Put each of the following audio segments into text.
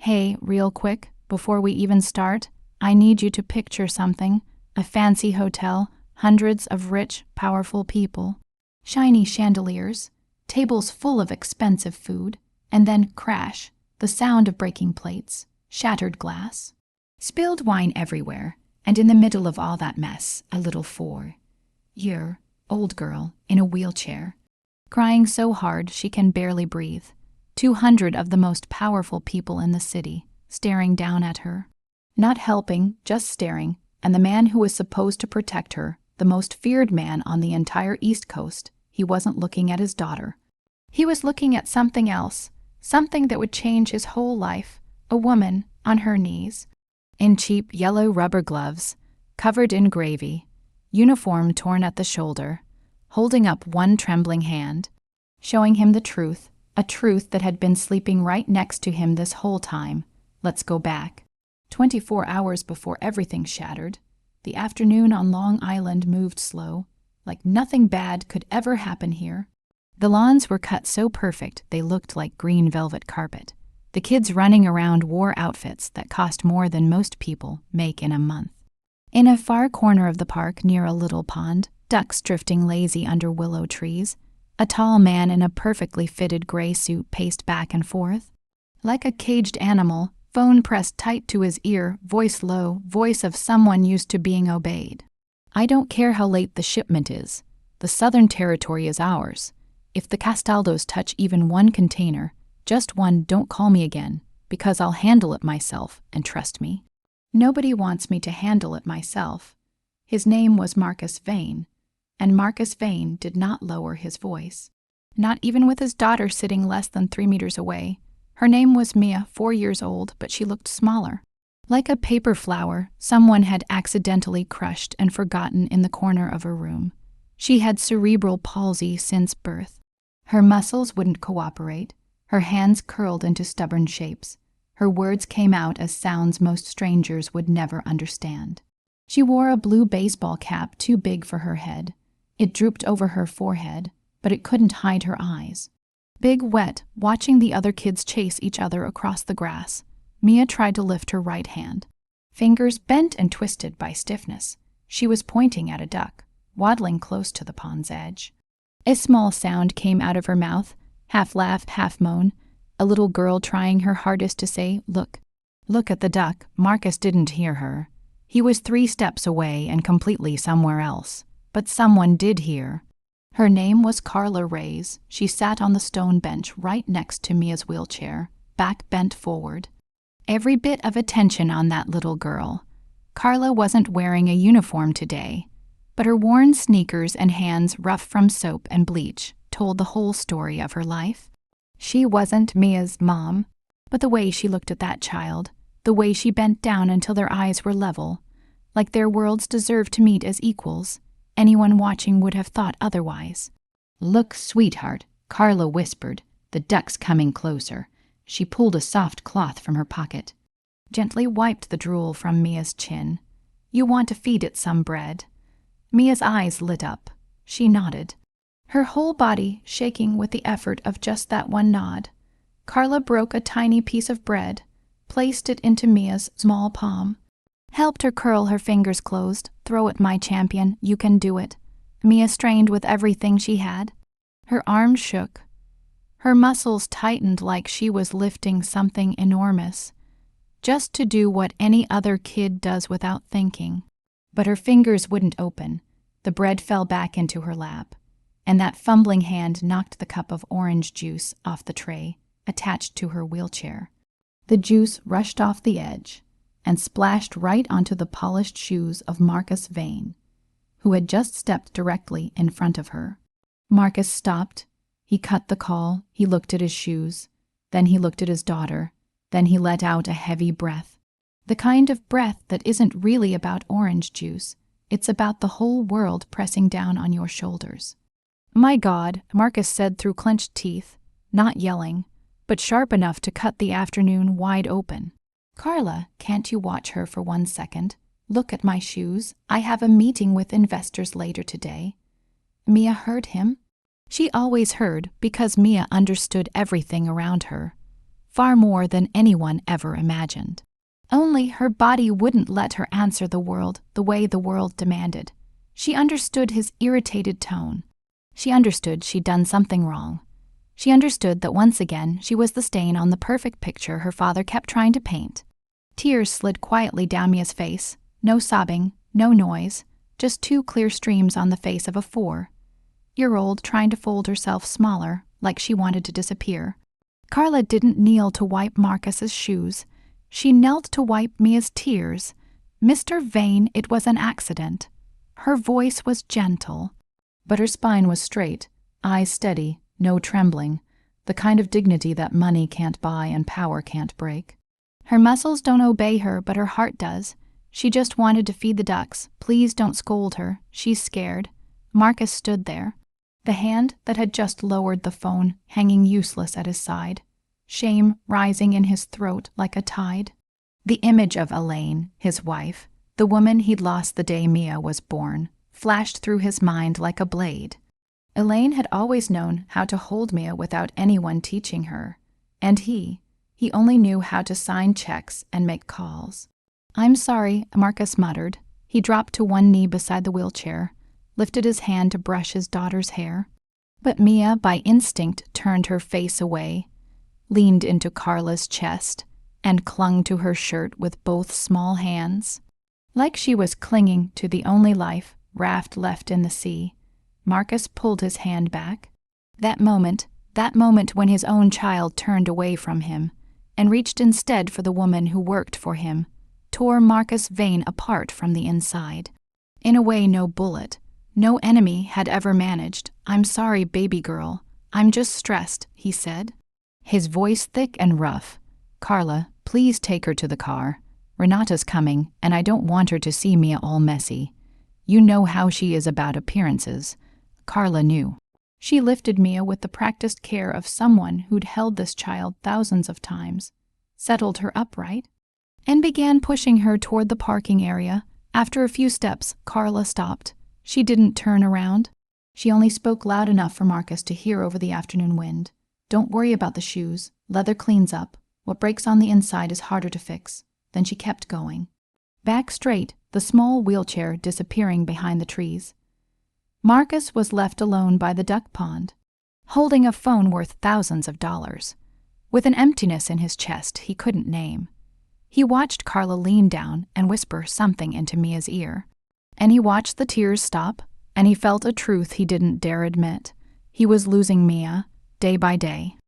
Hey, real quick, before we even start, I need you to picture something. A fancy hotel, hundreds of rich, powerful people, shiny chandeliers, tables full of expensive food, and then crash, the sound of breaking plates, shattered glass, spilled wine everywhere, and in the middle of all that mess, a little 4-year old girl in a wheelchair, crying so hard she can barely breathe. 200 of the most powerful people in the city staring down at her. Not helping, just staring, and the man who was supposed to protect her, the most feared man on the entire East Coast, he wasn't looking at his daughter. He was looking at something else, something that would change his whole life, a woman on her knees, in cheap yellow rubber gloves, covered in gravy, uniform torn at the shoulder, holding up one trembling hand, showing him the truth, a truth that had been sleeping right next to him this whole time. Let's go back. 24 hours before everything shattered, the afternoon on Long Island moved slow, like nothing bad could ever happen here. The lawns were cut so perfect they looked like green velvet carpet. The kids running around wore outfits that cost more than most people make in a month. In a far corner of the park near a little pond, ducks drifting lazy under willow trees, a tall man in a perfectly fitted gray suit paced back and forth. Like a caged animal, phone pressed tight to his ear, voice low, voice of someone used to being obeyed. I don't care how late the shipment is. The Southern Territory is ours. If the Castaldos touch even one container, just one, don't call me again, because I'll handle it myself, and trust me. Nobody wants me to handle it myself. His name was Marcus Vane, and Marcus Vane did not lower his voice. Not even with his daughter sitting less than 3 meters away. Her name was Mia, 4 years old, but she looked smaller. Like a paper flower, someone had accidentally crushed and forgotten in the corner of her room. She had cerebral palsy since birth. Her muscles wouldn't cooperate. Her hands curled into stubborn shapes. Her words came out as sounds most strangers would never understand. She wore a blue baseball cap too big for her head. It drooped over her forehead, but it couldn't hide her eyes. Big wet, watching the other kids chase each other across the grass, Mia tried to lift her right hand. Fingers bent and twisted by stiffness, she was pointing at a duck, waddling close to the pond's edge. A small sound came out of her mouth, half laugh, half moan, a little girl trying her hardest to say, "Look. Look at the duck." Marcus didn't hear her. He was 3 steps away and completely somewhere else. But someone did hear. Her name was Carla Reyes. She sat on the stone bench right next to Mia's wheelchair, back bent forward. Every bit of attention on that little girl. Carla wasn't wearing a uniform today, but her worn sneakers and hands rough from soap and bleach told the whole story of her life. She wasn't Mia's mom, but the way she looked at that child, the way she bent down until their eyes were level, like their worlds deserved to meet as equals. Anyone watching would have thought otherwise. "Look, sweetheart," Carla whispered, the ducks coming closer. She pulled a soft cloth from her pocket, gently wiped the drool from Mia's chin. "You want to feed it some bread?" Mia's eyes lit up. She nodded, her whole body shaking with the effort of just that one nod. Carla broke a tiny piece of bread, placed it into Mia's small palm, helped her curl her fingers closed. "Throw it, my champion, you can do it." Mia strained with everything she had. Her arms shook. Her muscles tightened like she was lifting something enormous, just to do what any other kid does without thinking. But her fingers wouldn't open. The bread fell back into her lap, and that fumbling hand knocked the cup of orange juice off the tray, attached to her wheelchair. The juice rushed off the edge and splashed right onto the polished shoes of Marcus Vane, who had just stepped directly in front of her. Marcus stopped. He cut the call. He looked at his shoes. Then he looked at his daughter. Then he let out a heavy breath. The kind of breath that isn't really about orange juice. It's about the whole world pressing down on your shoulders. "My God," Marcus said through clenched teeth, not yelling, but sharp enough to cut the afternoon wide open. "Carla, can't you watch her for 1 second? Look at my shoes. I have a meeting with investors later today." Mia heard him. She always heard because Mia understood everything around her. far more than anyone ever imagined. Only her body wouldn't let her answer the world the way the world demanded. She understood his irritated tone. She understood she'd done something wrong. She understood that once again she was the stain on the perfect picture her father kept trying to paint. Tears slid quietly down Mia's face. No sobbing, no noise, just 2 clear streams on the face of a 4-year-old trying to fold herself smaller, like she wanted to disappear. Carla didn't kneel to wipe Marcus's shoes. She knelt to wipe Mia's tears. "Mr. Vane, it was an accident." Her voice was gentle, but her spine was straight, eyes steady, no trembling, the kind of dignity that money can't buy and power can't break. Her muscles don't obey her, but her heart does. She just wanted to feed the ducks. Please don't scold her. She's scared. Marcus stood there, the hand that had just lowered the phone hanging useless at his side, shame rising in his throat like a tide. The image of Elaine, his wife, the woman he'd lost the day Mia was born, flashed through his mind like a blade. Elaine had always known how to hold Mia without anyone teaching her, and he only knew how to sign checks and make calls. "I'm sorry," Marcus muttered. He dropped to one knee beside the wheelchair, lifted his hand to brush his daughter's hair. But Mia, by instinct, turned her face away, leaned into Carla's chest, and clung to her shirt with both small hands. Like she was clinging to the only life raft left in the sea, Marcus pulled his hand back. That moment when his own child turned away from him and reached instead for the woman who worked for him, tore Marcus Vane apart from the inside. In a way no bullet, no enemy had ever managed. "I'm sorry, baby girl. I'm just stressed," he said, his voice thick and rough. "Carla, please take her to the car. Renata's coming, and I don't want her to see Mia all messy. You know how she is about appearances." Carla knew. She lifted Mia with the practiced care of someone who'd held this child thousands of times, settled her upright, and began pushing her toward the parking area. After a few steps, Carla stopped. She didn't turn around. She only spoke loud enough for Marcus to hear over the afternoon wind. "Don't worry about the shoes. Leather cleans up. What breaks on the inside is harder to fix." Then she kept going. Back straight, the small wheelchair disappearing behind the trees. Marcus was left alone by the duck pond, holding a phone worth thousands of dollars, with an emptiness in his chest he couldn't name. He watched Carla lean down and whisper something into Mia's ear, and he watched the tears stop, and he felt a truth he didn't dare admit. He was losing Mia, day by day.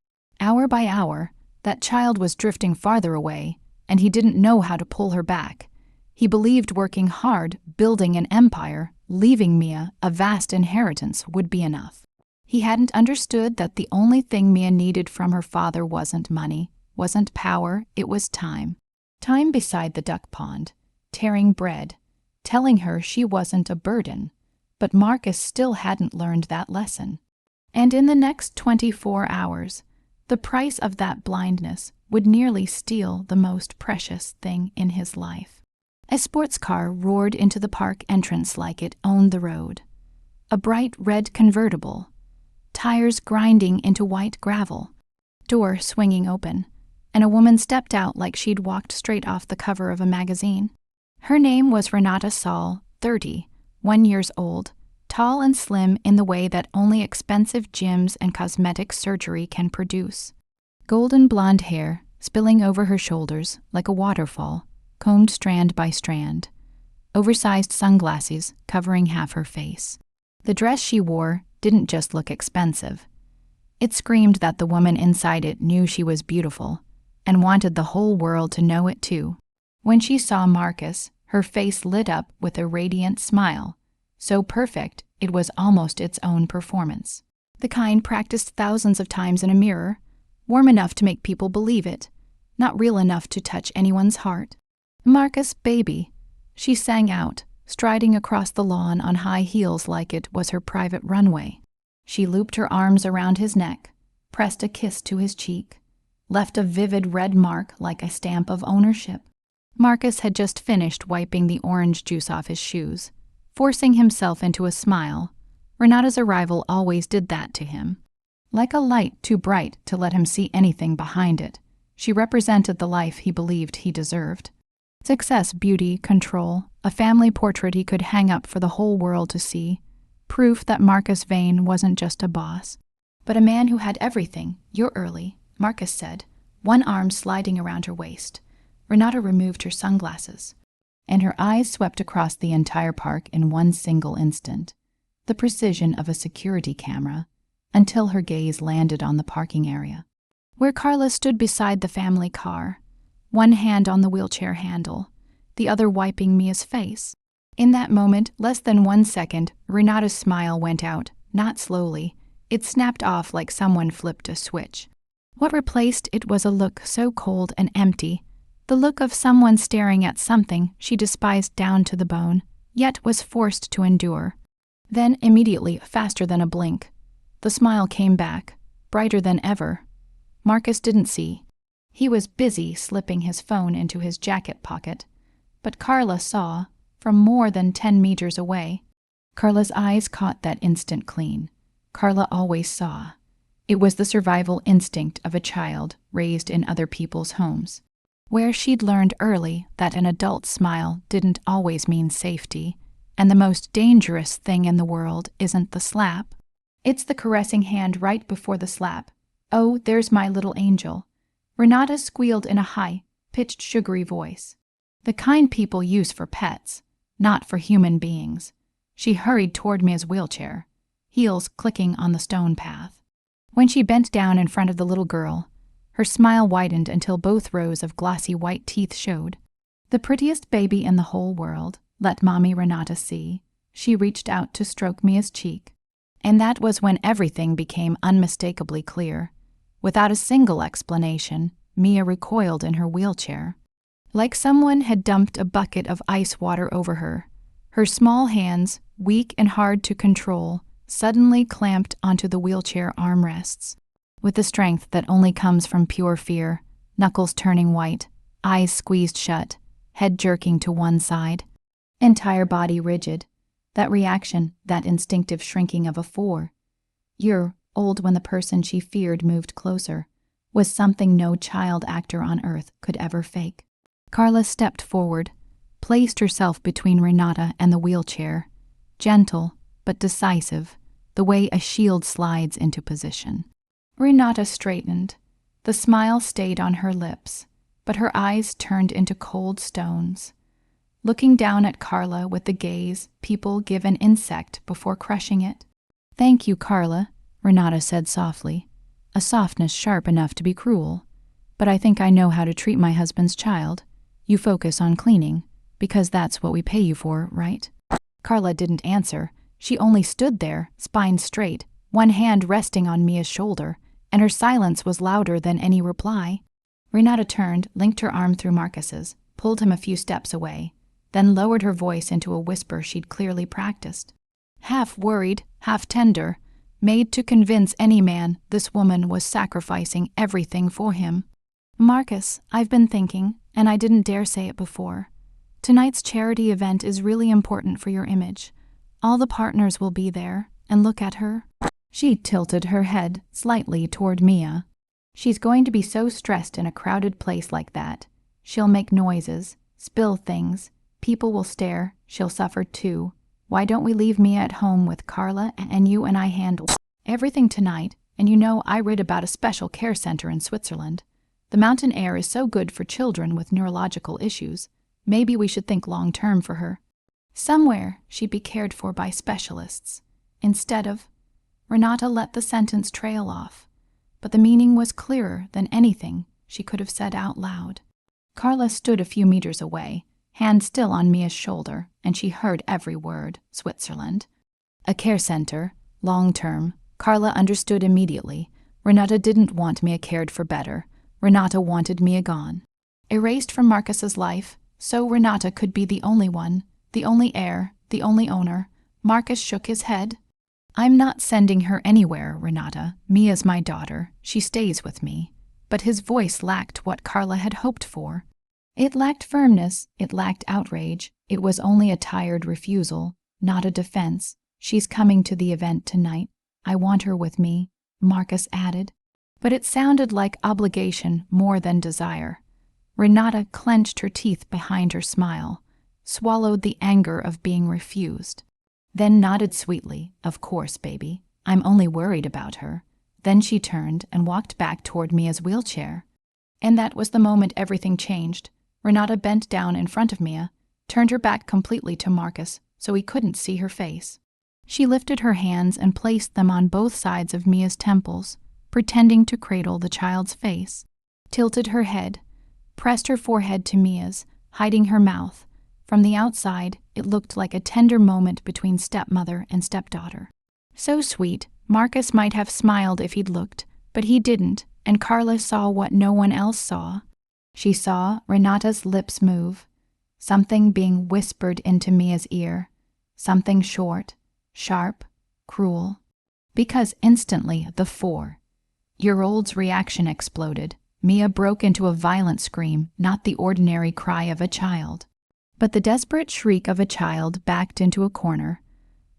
Hour by hour, that child was drifting farther away, and he didn't know how to pull her back. He believed working hard, building an empire, leaving Mia a vast inheritance would be enough. He hadn't understood that the only thing Mia needed from her father wasn't money, wasn't power, it was time. Time beside the duck pond, tearing bread, telling her she wasn't a burden. But Marcus still hadn't learned that lesson. And in the next 24 hours, the price of that blindness would nearly steal the most precious thing in his life. A sports car roared into the park entrance like it owned the road. A bright red convertible, tires grinding into white gravel, door swinging open, and a woman stepped out like she'd walked straight off the cover of a magazine. Her name was Renata Saul, 30, 1 year old, tall and slim in the way that only expensive gyms and cosmetic surgery can produce. Golden blonde hair spilling over her shoulders like a waterfall, combed strand by strand. Oversized sunglasses covering half her face. The dress she wore didn't just look expensive. It screamed that the woman inside it knew she was beautiful and wanted the whole world to know it too. When she saw Marcus, her face lit up with a radiant smile, so perfect it was almost its own performance. The kind practiced thousands of times in a mirror, warm enough to make people believe it, not real enough to touch anyone's heart. "Marcus, baby," she sang out, striding across the lawn on high heels like it was her private runway. She looped her arms around his neck, pressed a kiss to his cheek, left a vivid red mark like a stamp of ownership. Marcus had just finished wiping the orange juice off his shoes, forcing himself into a smile. Renata's arrival always did that to him. Like a light too bright to let him see anything behind it, She represented the life he believed he deserved. Success, beauty, control, a family portrait he could hang up for the whole world to see. Proof that Marcus Vane wasn't just a boss, but a man who had everything. "You're early," Marcus said, one arm sliding around her waist. Renata removed her sunglasses, and her eyes swept across the entire park in one single instant, the precision of a security camera, until her gaze landed on the parking area, where Carla stood beside the family car, one hand on the wheelchair handle, the other wiping Mia's face. In that moment, less than 1 second, Renata's smile went out, not slowly. It snapped off like someone flipped a switch. What replaced it was a look so cold and empty, the look of someone staring at something she despised down to the bone, yet was forced to endure. Then, immediately, faster than a blink, the smile came back, brighter than ever. Marcus didn't see. He was busy slipping his phone into his jacket pocket, but Carla saw, from more than 10 meters away. Carla's eyes caught that instant clean. Carla always saw. It was the survival instinct of a child raised in other people's homes, where she'd learned early that an adult's smile didn't always mean safety, and the most dangerous thing in the world isn't the slap. It's the caressing hand right before the slap. "Oh, there's my little angel," Renata squealed in a high-pitched, sugary voice. The kind people use for pets, not for human beings. She hurried toward Mia's wheelchair, heels clicking on the stone path. When she bent down in front of the little girl, her smile widened until both rows of glossy white teeth showed. The prettiest baby in the whole world, let Mommy Renata see. She reached out to stroke Mia's cheek. And that was when everything became unmistakably clear. Without a single explanation, Mia recoiled in her wheelchair. Like someone had dumped a bucket of ice water over her. Her small hands, weak and hard to control, suddenly clamped onto the wheelchair armrests. With the strength that only comes from pure fear, knuckles turning white, eyes squeezed shut, head jerking to one side, entire body rigid. That reaction, that instinctive shrinking of a 4-year-old when the person she feared moved closer, was something no child actor on earth could ever fake. Carla stepped forward, placed herself between Renata and the wheelchair, gentle but decisive, the way a shield slides into position. Renata straightened. The smile stayed on her lips, but her eyes turned into cold stones. Looking down at Carla with the gaze people give an insect before crushing it. "Thank you, Carla," Renata said softly, a softness sharp enough to be cruel. "But I think I know how to treat my husband's child. You focus on cleaning, because that's what we pay you for, right?" Carla didn't answer. She only stood there, spine straight, one hand resting on Mia's shoulder, and her silence was louder than any reply. Renata turned, linked her arm through Marcus's, pulled him a few steps away, then lowered her voice into a whisper she'd clearly practiced. Half worried, half tender, made to convince any man this woman was sacrificing everything for him. "Marcus, I've been thinking, and I didn't dare say it before. Tonight's charity event is really important for your image. All the partners will be there, and look at her." She tilted her head slightly toward Mia. "She's going to be so stressed in a crowded place like that. She'll make noises, spill things. People will stare. She'll suffer too. Why don't we leave Mia at home with Carla, and you and I handle everything tonight? And you know, I read about a special care center in Switzerland. The mountain air is so good for children with neurological issues. Maybe we should think long-term for her. Somewhere she'd be cared for by specialists. Instead of..." Renata let the sentence trail off, but the meaning was clearer than anything she could have said out loud. Carla stood a few meters away, hand still on Mia's shoulder, and she heard every word. Switzerland. A care center, long-term. Carla understood immediately. Renata didn't want Mia cared for better. Renata wanted Mia gone. Erased from Marcus's life, so Renata could be the only one, the only heir, the only owner. Marcus shook his head. "I'm not sending her anywhere, Renata. Mia's my daughter. She stays with me." But his voice lacked what Carla had hoped for. It lacked firmness, it lacked outrage. It was only a tired refusal, not a defense. "She's coming to the event tonight. I want her with me," Marcus added. but it sounded like obligation more than desire. Renata clenched her teeth behind her smile, swallowed the anger of being refused, then nodded sweetly. Of course, baby. I'm only worried about her. Then she turned and walked back toward Mia's wheelchair. And that was the moment everything changed. Renata bent down in front of Mia, turned her back completely to Marcus so he couldn't see her face. She lifted her hands and placed them on both sides of Mia's temples, pretending to cradle the child's face, tilted her head, pressed her forehead to Mia's, hiding her mouth. From the outside, it looked like a tender moment between stepmother and stepdaughter. So sweet, Marcus might have smiled if he'd looked, but he didn't, and Carla saw what no one else saw. She saw Renata's lips move, something being whispered into Mia's ear, something short, sharp, cruel. Because instantly the 4-year-old's reaction exploded. Mia broke into a violent scream, not the ordinary cry of a child, but the desperate shriek of a child backed into a corner.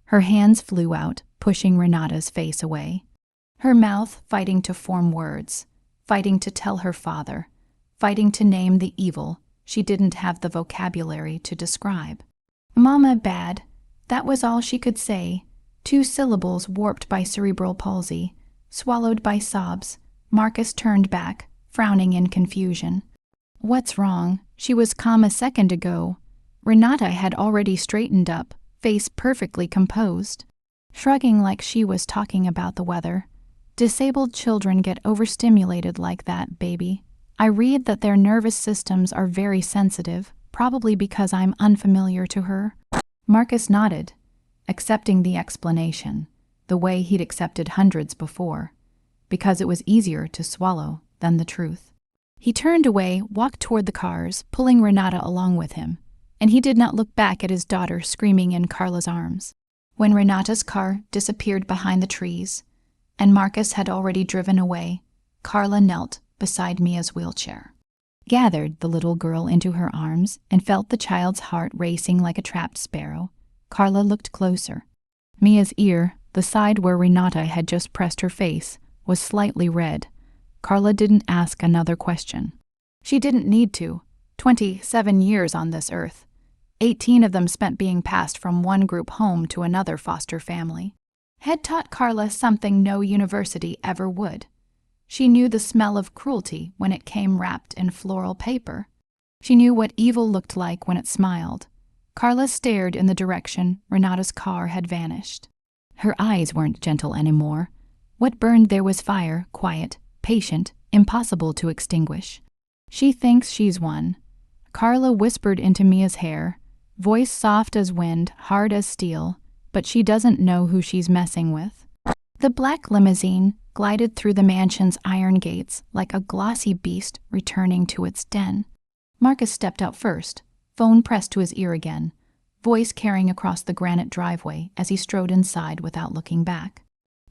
Her hands flew out, pushing Renata's face away. Her mouth fighting to form words, fighting to tell her father, fighting to name the evil she didn't have the vocabulary to describe. Mama bad, that was all she could say. 2 syllables warped by cerebral palsy, swallowed by sobs. Marcus turned back, frowning in confusion. What's wrong? She was calm a second ago. Renata had already straightened up, face perfectly composed, shrugging like she was talking about the weather. Disabled children get overstimulated like that, baby. I read that their nervous systems are very sensitive, probably because I'm unfamiliar to her. Marcus nodded, accepting the explanation, the way he'd accepted hundreds before, because it was easier to swallow than the truth. He turned away, walked toward the cars, pulling Renata along with him, and he did not look back at his daughter screaming in Carla's arms. When Renata's car disappeared behind the trees, and Marcus had already driven away, Carla knelt beside Mia's wheelchair, gathered the little girl into her arms, and felt the child's heart racing like a trapped sparrow. Carla looked closer. Mia's ear, the side where Renata had just pressed her face, was slightly red. Carla didn't ask another question. She didn't need to. 27 years on this earth. 18 of them spent being passed from one group home to another foster family, had taught Carla something no university ever would. She knew the smell of cruelty when it came wrapped in floral paper. She knew what evil looked like when it smiled. Carla stared in the direction Renata's car had vanished. Her eyes weren't gentle anymore. What burned there was fire, quiet, patient, impossible to extinguish. She thinks she's won. Carla whispered into Mia's hair, voice soft as wind, hard as steel, but she doesn't know who she's messing with. The black limousine glided through the mansion's iron gates like a glossy beast returning to its den. Marcus stepped out first, phone pressed to his ear again, voice carrying across the granite driveway as he strode inside without looking back.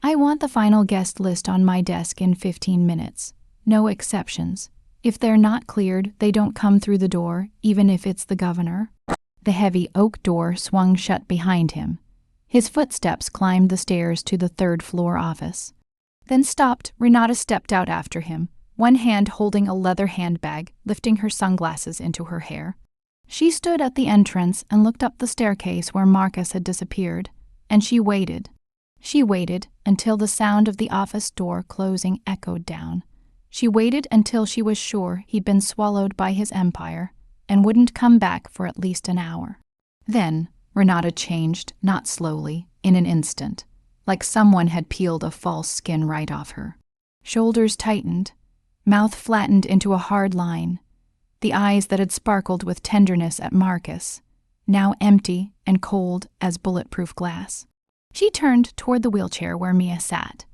I want the final guest list on my desk in 15 minutes. No exceptions. If they're not cleared, they don't come through the door, even if it's the governor. The heavy oak door swung shut behind him. His footsteps climbed the stairs to the 3rd-floor office. Then stopped. Renata stepped out after him, one hand holding a leather handbag, lifting her sunglasses into her hair. She stood at the entrance and looked up the staircase where Marcus had disappeared, and she waited. She waited until the sound of the office door closing echoed down. She waited until she was sure he'd been swallowed by his empire and wouldn't come back for at least an hour. Then Renata changed, not slowly, in an instant, like someone had peeled a false skin right off her. Shoulders tightened, mouth flattened into a hard line, the eyes that had sparkled with tenderness at Marcus, now empty and cold as bulletproof glass. She turned toward the wheelchair where Mia sat,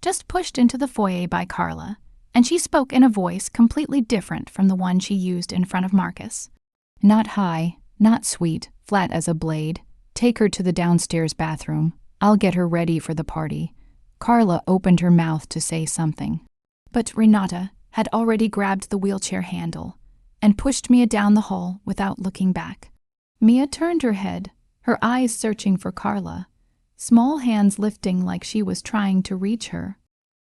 just pushed into the foyer by Carla, and she spoke in a voice completely different from the one she used in front of Marcus. Not high, not sweet, flat as a blade. Take her to the downstairs bathroom. I'll get her ready for the party. Carla opened her mouth to say something, but Renata had already grabbed the wheelchair handle and pushed Mia down the hall without looking back. Mia turned her head, her eyes searching for Carla, small hands lifting like she was trying to reach her.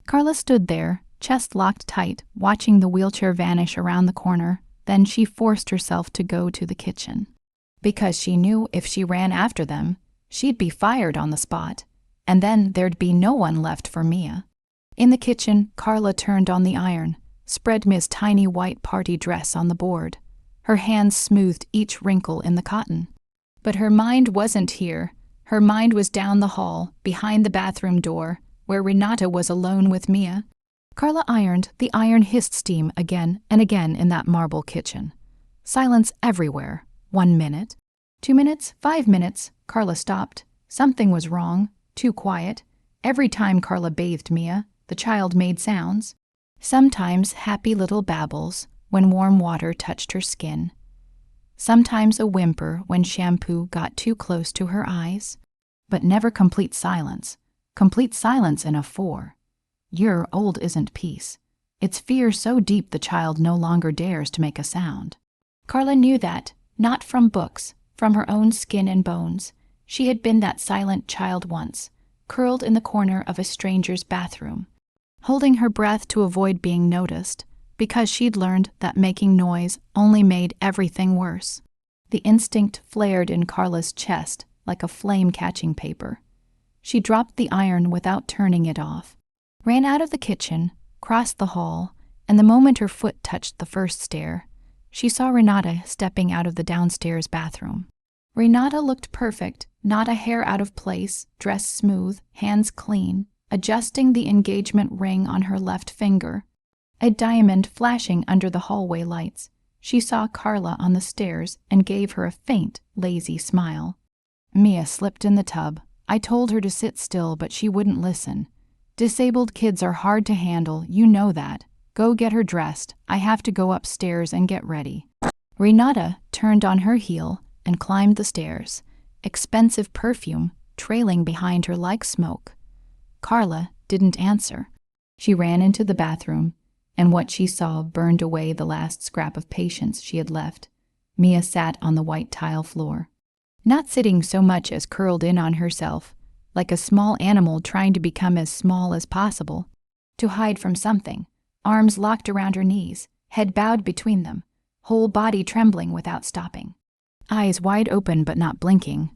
Carla stood there, chest locked tight, watching the wheelchair vanish around the corner. Then she forced herself to go to the kitchen. Because she knew if she ran after them, she'd be fired on the spot, and then there'd be no one left for Mia. In the kitchen, Carla turned on the iron, spread Mia's tiny white party dress on the board. Her hands smoothed each wrinkle in the cotton. But her mind wasn't here. Her mind was down the hall, behind the bathroom door, where Renata was alone with Mia. Carla ironed. The iron hissed steam again and again in that marble kitchen. Silence everywhere. 1 minute, 2 minutes, 5 minutes. Carla stopped. Something was wrong. Too quiet. Every time Carla bathed Mia, the child made sounds. Sometimes happy little babbles when warm water touched her skin. Sometimes a whimper when shampoo got too close to her eyes. But never complete silence. Complete silence in a 4-year-old isn't peace. It's fear so deep the child no longer dares to make a sound. Carla knew that, not from books, from her own skin and bones. She had been that silent child once, curled in the corner of a stranger's bathroom, holding her breath to avoid being noticed, because she'd learned that making noise only made everything worse. The instinct flared in Carla's chest like a flame-catching paper. She dropped the iron without turning it off, ran out of the kitchen, crossed the hall, and the moment her foot touched the first stair, she saw Renata stepping out of the downstairs bathroom. Renata looked perfect, not a hair out of place, dress smooth, hands clean, adjusting the engagement ring on her left finger, a diamond flashing under the hallway lights. She saw Carla on the stairs and gave her a faint, lazy smile. Mia slipped in the tub. I told her to sit still, but she wouldn't listen. Disabled kids are hard to handle, you know that. Go get her dressed. I have to go upstairs and get ready. Renata turned on her heel and climbed the stairs, expensive perfume trailing behind her like smoke. Carla didn't answer. She ran into the bathroom, and what she saw burned away the last scrap of patience she had left. Mia sat on the white tile floor, not sitting so much as curled in on herself, like a small animal trying to become as small as possible, to hide from something, arms locked around her knees, head bowed between them, whole body trembling without stopping. Eyes wide open but not blinking,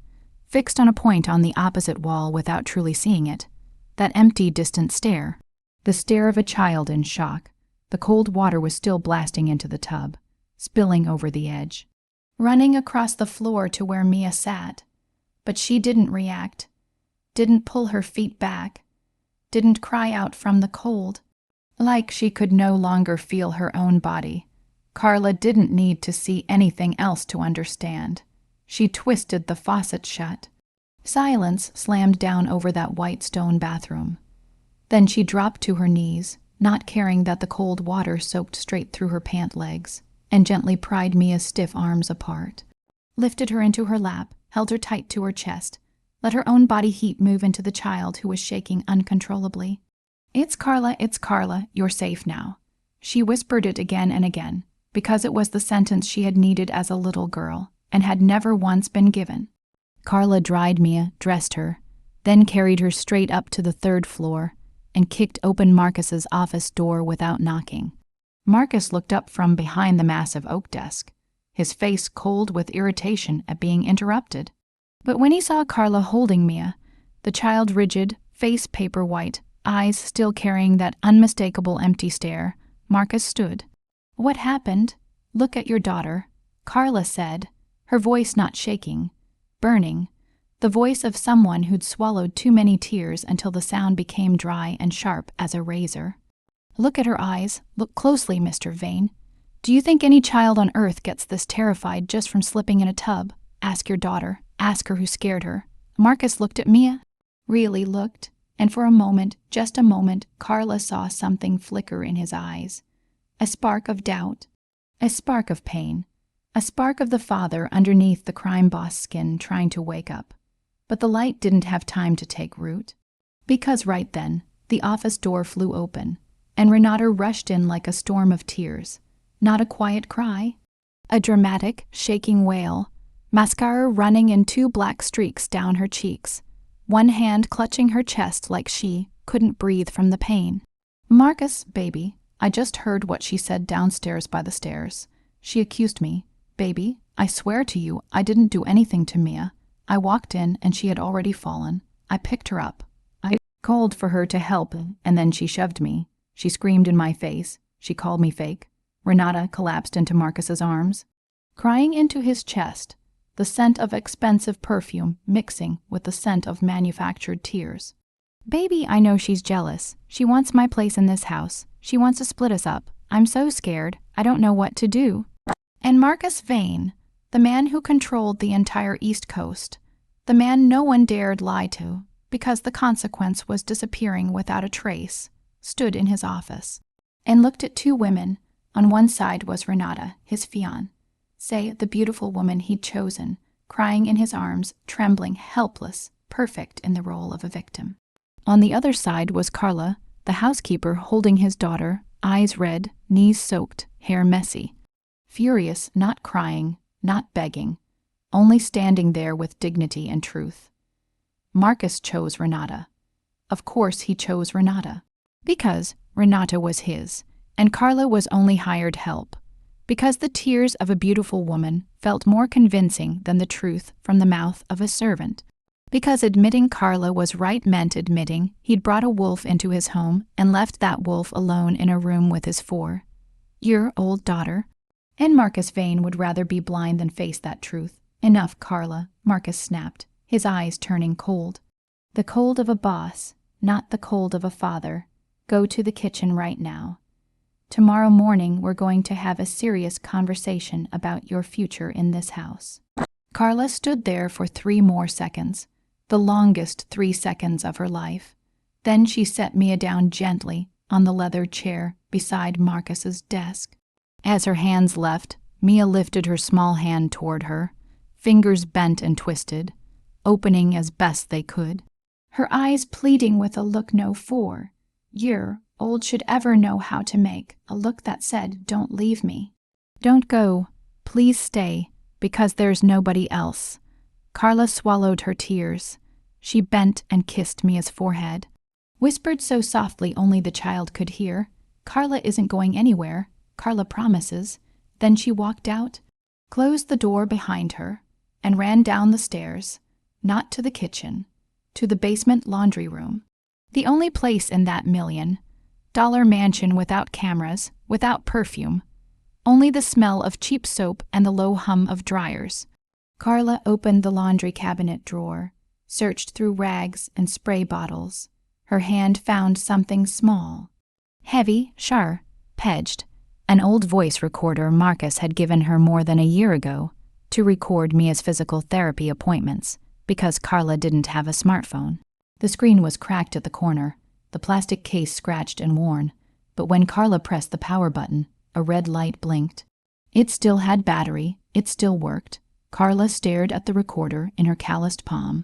fixed on a point on the opposite wall without truly seeing it. That empty, distant stare. The stare of a child in shock. The cold water was still blasting into the tub, spilling over the edge, running across the floor to where Mia sat. But she didn't react, didn't pull her feet back, didn't cry out from the cold. Like she could no longer feel her own body. Carla didn't need to see anything else to understand. She twisted the faucet shut. Silence slammed down over that white stone bathroom. Then she dropped to her knees, not caring that the cold water soaked straight through her pant legs, and gently pried Mia's stiff arms apart, lifted her into her lap, held her tight to her chest, let her own body heat move into the child who was shaking uncontrollably. It's Carla, you're safe now." She whispered it again and again, because it was the sentence she had needed as a little girl, and had never once been given. Carla dried Mia, dressed her, then carried her straight up to the 3rd floor, and kicked open Marcus's office door without knocking. Marcus looked up from behind the massive oak desk, his face cold with irritation at being interrupted. But when he saw Carla holding Mia, the child rigid, face paper white, eyes still carrying that unmistakable empty stare, Marcus stood. "What happened? Look at your daughter," Carla said, her voice not shaking, burning, the voice of someone who'd swallowed too many tears until the sound became dry and sharp as a razor. "Look at her eyes. Look closely, Mr. Vane. Do you think any child on earth gets this terrified just from slipping in a tub? Ask your daughter. Ask her who scared her." Marcus looked at Mia, really looked, and for a moment, just a moment, Carla saw something flicker in his eyes. A spark of doubt, a spark of pain, a spark of the father underneath the crime boss skin trying to wake up. But the light didn't have time to take root. Because right then, the office door flew open, and Renata rushed in like a storm of tears. Not a quiet cry, a dramatic, shaking wail, mascara running in 2 black streaks down her cheeks, one hand clutching her chest like she couldn't breathe from the pain. Marcus, baby, I just heard what she said downstairs by the stairs. She accused me. Baby, I swear to you, I didn't do anything to Mia. I walked in and she had already fallen. I picked her up. I called for her to help, and then she shoved me. She screamed in my face. She called me fake. Renata collapsed into Marcus's arms, crying into his chest, the scent of expensive perfume mixing with the scent of manufactured tears. Baby, I know she's jealous. She wants my place in this house. She wants to split us up. I'm so scared. I don't know what to do. And Marcus Vane, the man who controlled the entire East Coast, the man no one dared lie to, because the consequence was disappearing without a trace, stood in his office and looked at two women. On one side was Renata, his fiancée, the beautiful woman he'd chosen, crying in his arms, trembling, helpless, perfect in the role of a victim. On the other side was Carla, the housekeeper, holding his daughter, eyes red, knees soaked, hair messy. Furious, not crying, not begging, only standing there with dignity and truth. Marcus chose Renata. Of course he chose Renata. Because Renata was his, and Carla was only hired help. Because the tears of a beautiful woman felt more convincing than the truth from the mouth of a servant. Because admitting Carla was right meant admitting he'd brought a wolf into his home and left that wolf alone in a room with his 4-year-old daughter. And Marcus Vane would rather be blind than face that truth. Enough, Carla, Marcus snapped, his eyes turning cold. The cold of a boss, not the cold of a father. Go to the kitchen right now. Tomorrow morning we're going to have a serious conversation about your future in this house. Carla stood there for 3 more seconds. The longest 3 seconds of her life. Then she set Mia down gently on the leather chair beside Marcus's desk. As her hands left, Mia lifted her small hand toward her, fingers bent and twisted, opening as best they could, her eyes pleading with a look no 4-year-old should ever know how to make, a look that said, "Don't leave me. Don't go. Please stay, because there's nobody else." Carla swallowed her tears. She bent and kissed Mia's forehead, whispered so softly only the child could hear, "Carla isn't going anywhere. Carla promises." Then she walked out, closed the door behind her, and ran down the stairs, not to the kitchen, to the basement laundry room, the only place in that $1 million mansion without cameras, without perfume, only the smell of cheap soap and the low hum of dryers. Carla opened the laundry cabinet drawer, searched through rags and spray bottles. Her hand found something small, heavy, sharp-edged, an old voice recorder Marcus had given her more than a year ago to record Mia's physical therapy appointments because Carla didn't have a smartphone. The screen was cracked at the corner, the plastic case scratched and worn, but when Carla pressed the power button, a red light blinked. It still had battery, it still worked. Carla stared at the recorder in her calloused palm.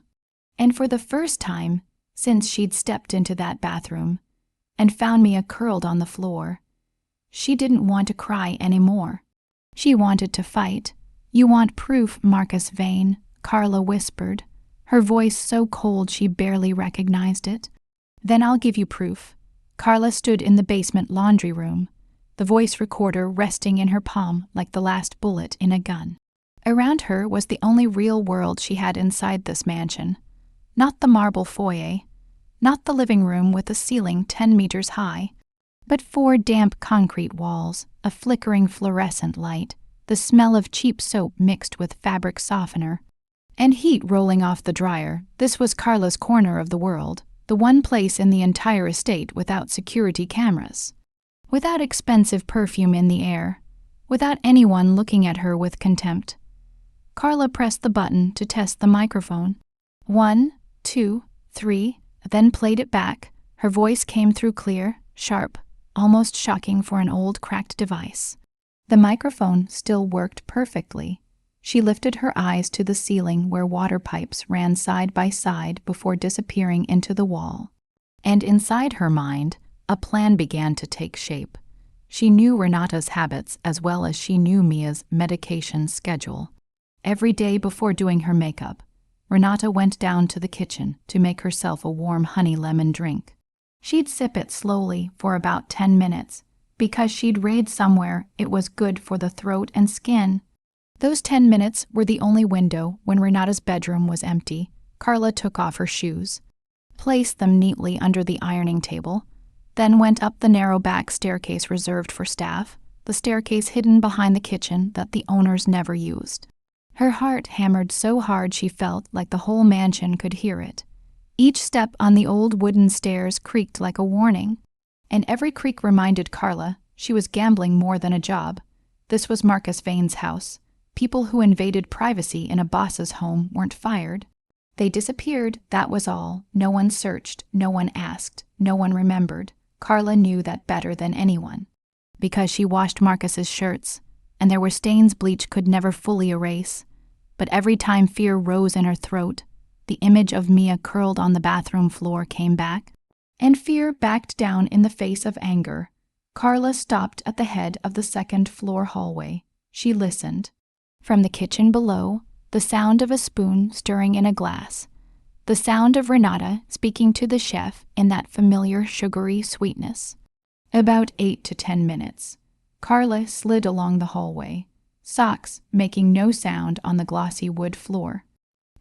And for the first time since she'd stepped into that bathroom and found Mia curled on the floor, she didn't want to cry anymore. She wanted to fight. "You want proof, Marcus Vane," Carla whispered, her voice so cold she barely recognized it. "Then I'll give you proof." Carla stood in the basement laundry room, the voice recorder resting in her palm like the last bullet in a gun. Around her was the only real world she had inside this mansion. Not the marble foyer, not the living room with a ceiling 10 meters high, but 4 damp concrete walls, a flickering fluorescent light, the smell of cheap soap mixed with fabric softener, and heat rolling off the dryer. This was Carla's corner of the world, the one place in the entire estate without security cameras, without expensive perfume in the air, without anyone looking at her with contempt. Carla pressed the button to test the microphone. 1, 2, 3, then played it back. Her voice came through clear, sharp, almost shocking for an old cracked device. The microphone still worked perfectly. She lifted her eyes to the ceiling where water pipes ran side by side before disappearing into the wall. And inside her mind, a plan began to take shape. She knew Renata's habits as well as she knew Mia's medication schedule. Every day before doing her makeup, Renata went down to the kitchen to make herself a warm honey lemon drink. She'd sip it slowly for about 10 minutes, because she'd read somewhere it was good for the throat and skin. Those 10 minutes were the only window when Renata's bedroom was empty. Carla took off her shoes, placed them neatly under the ironing table, then went up the narrow back staircase reserved for staff, the staircase hidden behind the kitchen that the owners never used. Her heart hammered so hard she felt like the whole mansion could hear it. Each step on the old wooden stairs creaked like a warning, and every creak reminded Carla she was gambling more than a job. This was Marcus Vane's house. People who invaded privacy in a boss's home weren't fired. They disappeared, that was all. No one searched, no one asked, no one remembered. Carla knew that better than anyone, because she washed Marcus's shirts, and there were stains bleach could never fully erase. But every time fear rose in her throat, the image of Mia curled on the bathroom floor came back, and fear backed down in the face of anger. Carla stopped at the head of the second-floor hallway. She listened. From the kitchen below, the sound of a spoon stirring in a glass, the sound of Renata speaking to the chef in that familiar sugary sweetness. About 8 to 10 minutes. Carla slid along the hallway, socks making no sound on the glossy wood floor,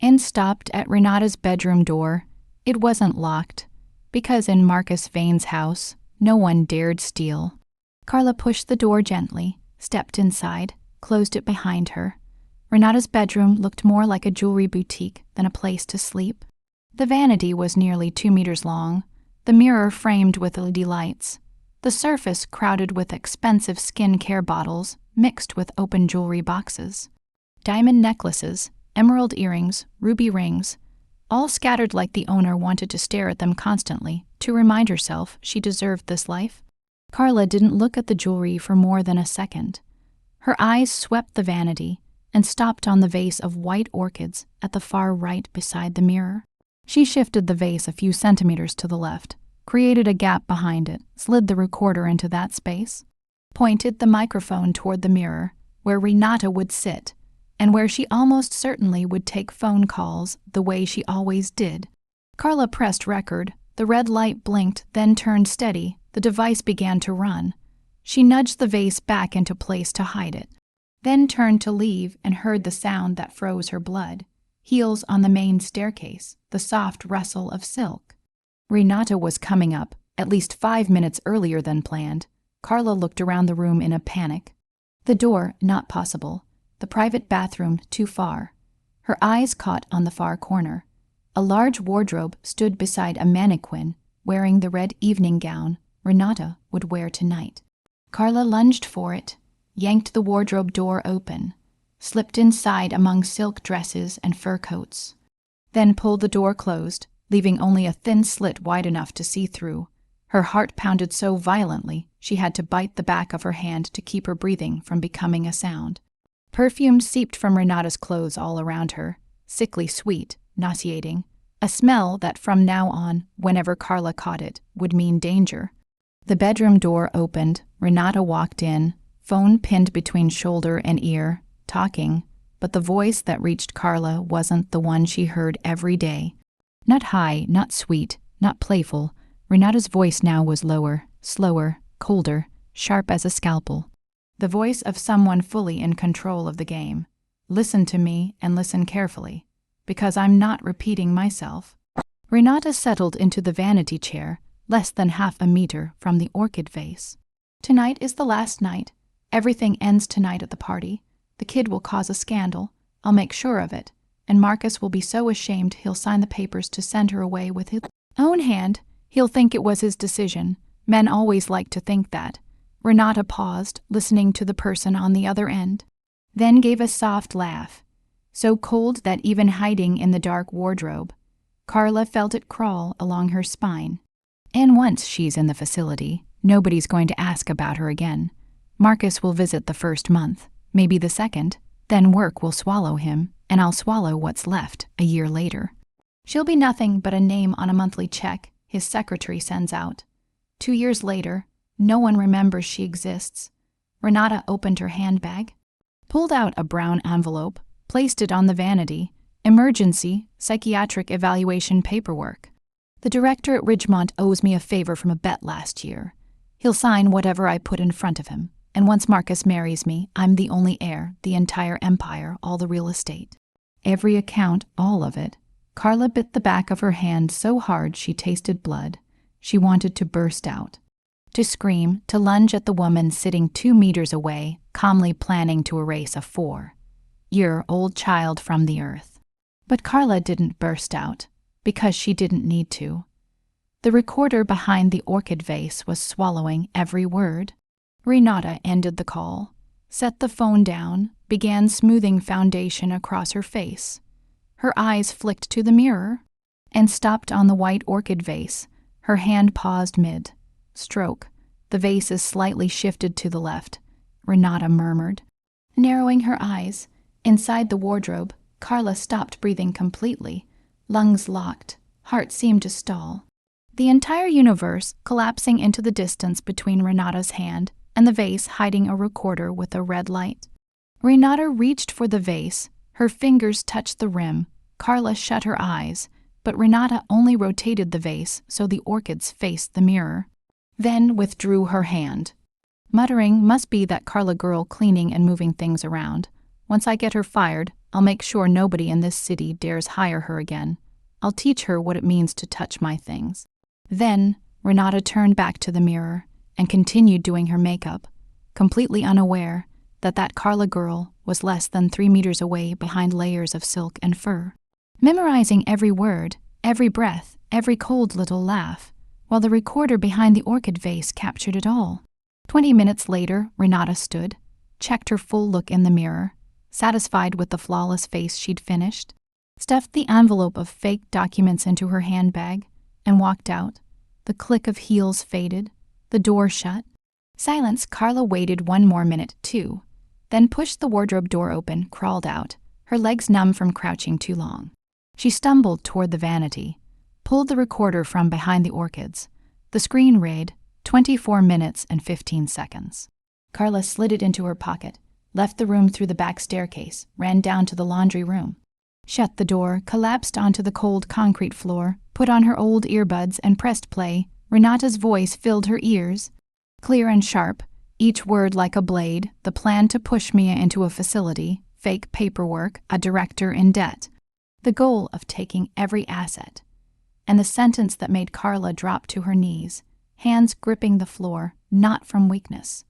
and stopped at Renata's bedroom door. It wasn't locked, because in Marcus Vane's house, no one dared steal. Carla pushed the door gently, stepped inside, closed it behind her. Renata's bedroom looked more like a jewelry boutique than a place to sleep. The vanity was nearly 2 meters long, the mirror framed with LED lights, the surface crowded with expensive skin-care bottles mixed with open jewelry boxes. Diamond necklaces, emerald earrings, ruby rings, all scattered like the owner wanted to stare at them constantly to remind herself she deserved this life. Carla didn't look at the jewelry for more than a second. Her eyes swept the vanity and stopped on the vase of white orchids at the far right beside the mirror. She shifted the vase a few centimeters to the left, created a gap behind it, slid the recorder into that space, pointed the microphone toward the mirror, where Renata would sit, and where she almost certainly would take phone calls the way she always did. Carla pressed record. The red light blinked, then turned steady. The device began to run. She nudged the vase back into place to hide it, then turned to leave and heard the sound that froze her blood. Heels on the main staircase, the soft rustle of silk. Renata was coming up, at least 5 minutes earlier than planned. Carla looked around the room in a panic. The door, not possible. The private bathroom, too far. Her eyes caught on the far corner. A large wardrobe stood beside a mannequin, wearing the red evening gown Renata would wear tonight. Carla lunged for it, yanked the wardrobe door open, slipped inside among silk dresses and fur coats, then pulled the door closed, leaving only a thin slit wide enough to see through. Her heart pounded so violently she had to bite the back of her hand to keep her breathing from becoming a sound. Perfume seeped from Renata's clothes all around her, sickly sweet, nauseating, a smell that from now on, whenever Carla caught it, would mean danger. The bedroom door opened. Renata walked in, phone pinned between shoulder and ear, talking, but the voice that reached Carla wasn't the one she heard every day. Not high, not sweet, not playful. Renata's voice now was lower, slower, colder, sharp as a scalpel. The voice of someone fully in control of the game. Listen to me and listen carefully, because I'm not repeating myself. Renata settled into the vanity chair, less than half a meter from the orchid vase. Tonight is the last night. Everything ends tonight at the party. The kid will cause a scandal. I'll make sure of it. And Marcus will be so ashamed he'll sign the papers to send her away with his own hand. He'll think it was his decision. Men always like to think that. Renata paused, listening to the person on the other end, then gave a soft laugh, so cold that even hiding in the dark wardrobe, Carla felt it crawl along her spine. And once she's in the facility, nobody's going to ask about her again. Marcus will visit the first month, maybe the second, then work will swallow him, and I'll swallow what's left a year later. She'll be nothing but a name on a monthly check his secretary sends out. 2 years later, no one remembers she exists. Renata opened her handbag, pulled out a brown envelope, placed it on the vanity. Emergency, psychiatric evaluation paperwork. The director at Ridgemont owes me a favor from a bet last year. He'll sign whatever I put in front of him, and once Marcus marries me, I'm the only heir, the entire empire, all the real estate. Every account, all of it. Carla bit the back of her hand so hard she tasted blood. She wanted to burst out. To scream, to lunge at the woman sitting 2 meters away, calmly planning to erase a 4-year old child from the earth. But Carla didn't burst out, because she didn't need to. The recorder behind the orchid vase was swallowing every word. Renata ended the call, set the phone down, began smoothing foundation across her face. Her eyes flicked to the mirror and stopped on the white orchid vase. Her hand paused mid-stroke. The vase is slightly shifted to the left, Renata murmured. Narrowing her eyes, inside the wardrobe, Carla stopped breathing completely. Lungs locked, heart seemed to stall. The entire universe collapsing into the distance between Renata's hand and the vase hiding a recorder with a red light. Renata reached for the vase. Her fingers touched the rim. Carla shut her eyes, but Renata only rotated the vase so the orchids faced the mirror, then withdrew her hand. Muttering, must be that Carla girl cleaning and moving things around. Once I get her fired, I'll make sure nobody in this city dares hire her again. I'll teach her what it means to touch my things. Then, Renata turned back to the mirror and continued doing her makeup, completely unaware that Carla girl was less than 3 meters away behind layers of silk and fur, memorizing every word, every breath, every cold little laugh, while the recorder behind the orchid vase captured it all. 20 minutes later, Renata stood, checked her full look in the mirror, satisfied with the flawless face she'd finished, stuffed the envelope of fake documents into her handbag, and walked out. The click of heels faded, the door shut. Silence. Carla waited 1 more minute, too, then pushed the wardrobe door open, crawled out, her legs numb from crouching too long. She stumbled toward the vanity, pulled the recorder from behind the orchids. The screen read 24 minutes and 15 seconds. Carla slid it into her pocket, left the room through the back staircase, ran down to the laundry room, shut the door, collapsed onto the cold concrete floor, put on her old earbuds and pressed play. Renata's voice filled her ears, clear and sharp, each word like a blade, the plan to push Mia into a facility, fake paperwork, a director in debt, the goal of taking every asset, and the sentence that made Carla drop to her knees, hands gripping the floor, not from weakness,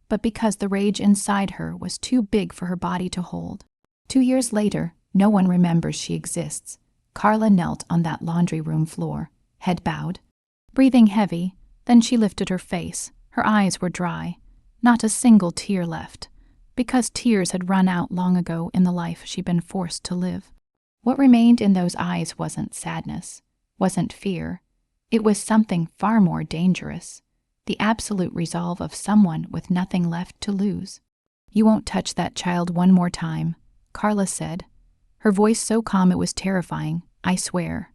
but because the rage inside her was too big for her body to hold. 2 years later, no one remembers she exists. Carla knelt on that laundry room floor, head bowed, breathing heavy. Then she lifted her face. Her eyes were dry, not a single tear left, because tears had run out long ago in the life she'd been forced to live. What remained in those eyes wasn't sadness, wasn't fear. It was something far more dangerous, the absolute resolve of someone with nothing left to lose. "You won't touch that child one more time," Carla said, her voice so calm it was terrifying. "I swear."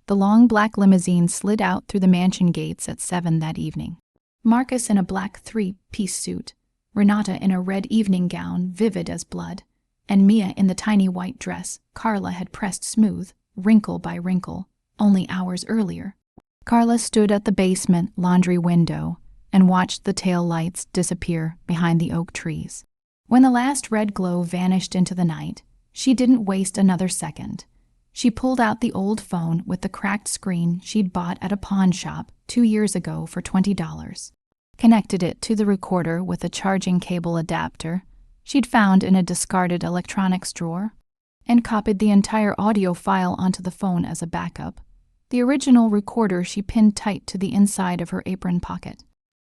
The long black limousine slid out through the mansion gates at 7 that evening. Marcus in a black 3-piece suit, Renata in a red evening gown vivid as blood, and Mia in the tiny white dress Carla had pressed smooth, wrinkle by wrinkle, only hours earlier. Carla stood at the basement laundry window and watched the tail lights disappear behind the oak trees. When the last red glow vanished into the night, she didn't waste another second. She pulled out the old phone with the cracked screen she'd bought at a pawn shop 2 years ago for $20, connected it to the recorder with a charging cable adapter she'd found in a discarded electronics drawer, and copied the entire audio file onto the phone as a backup. The original recorder she pinned tight to the inside of her apron pocket,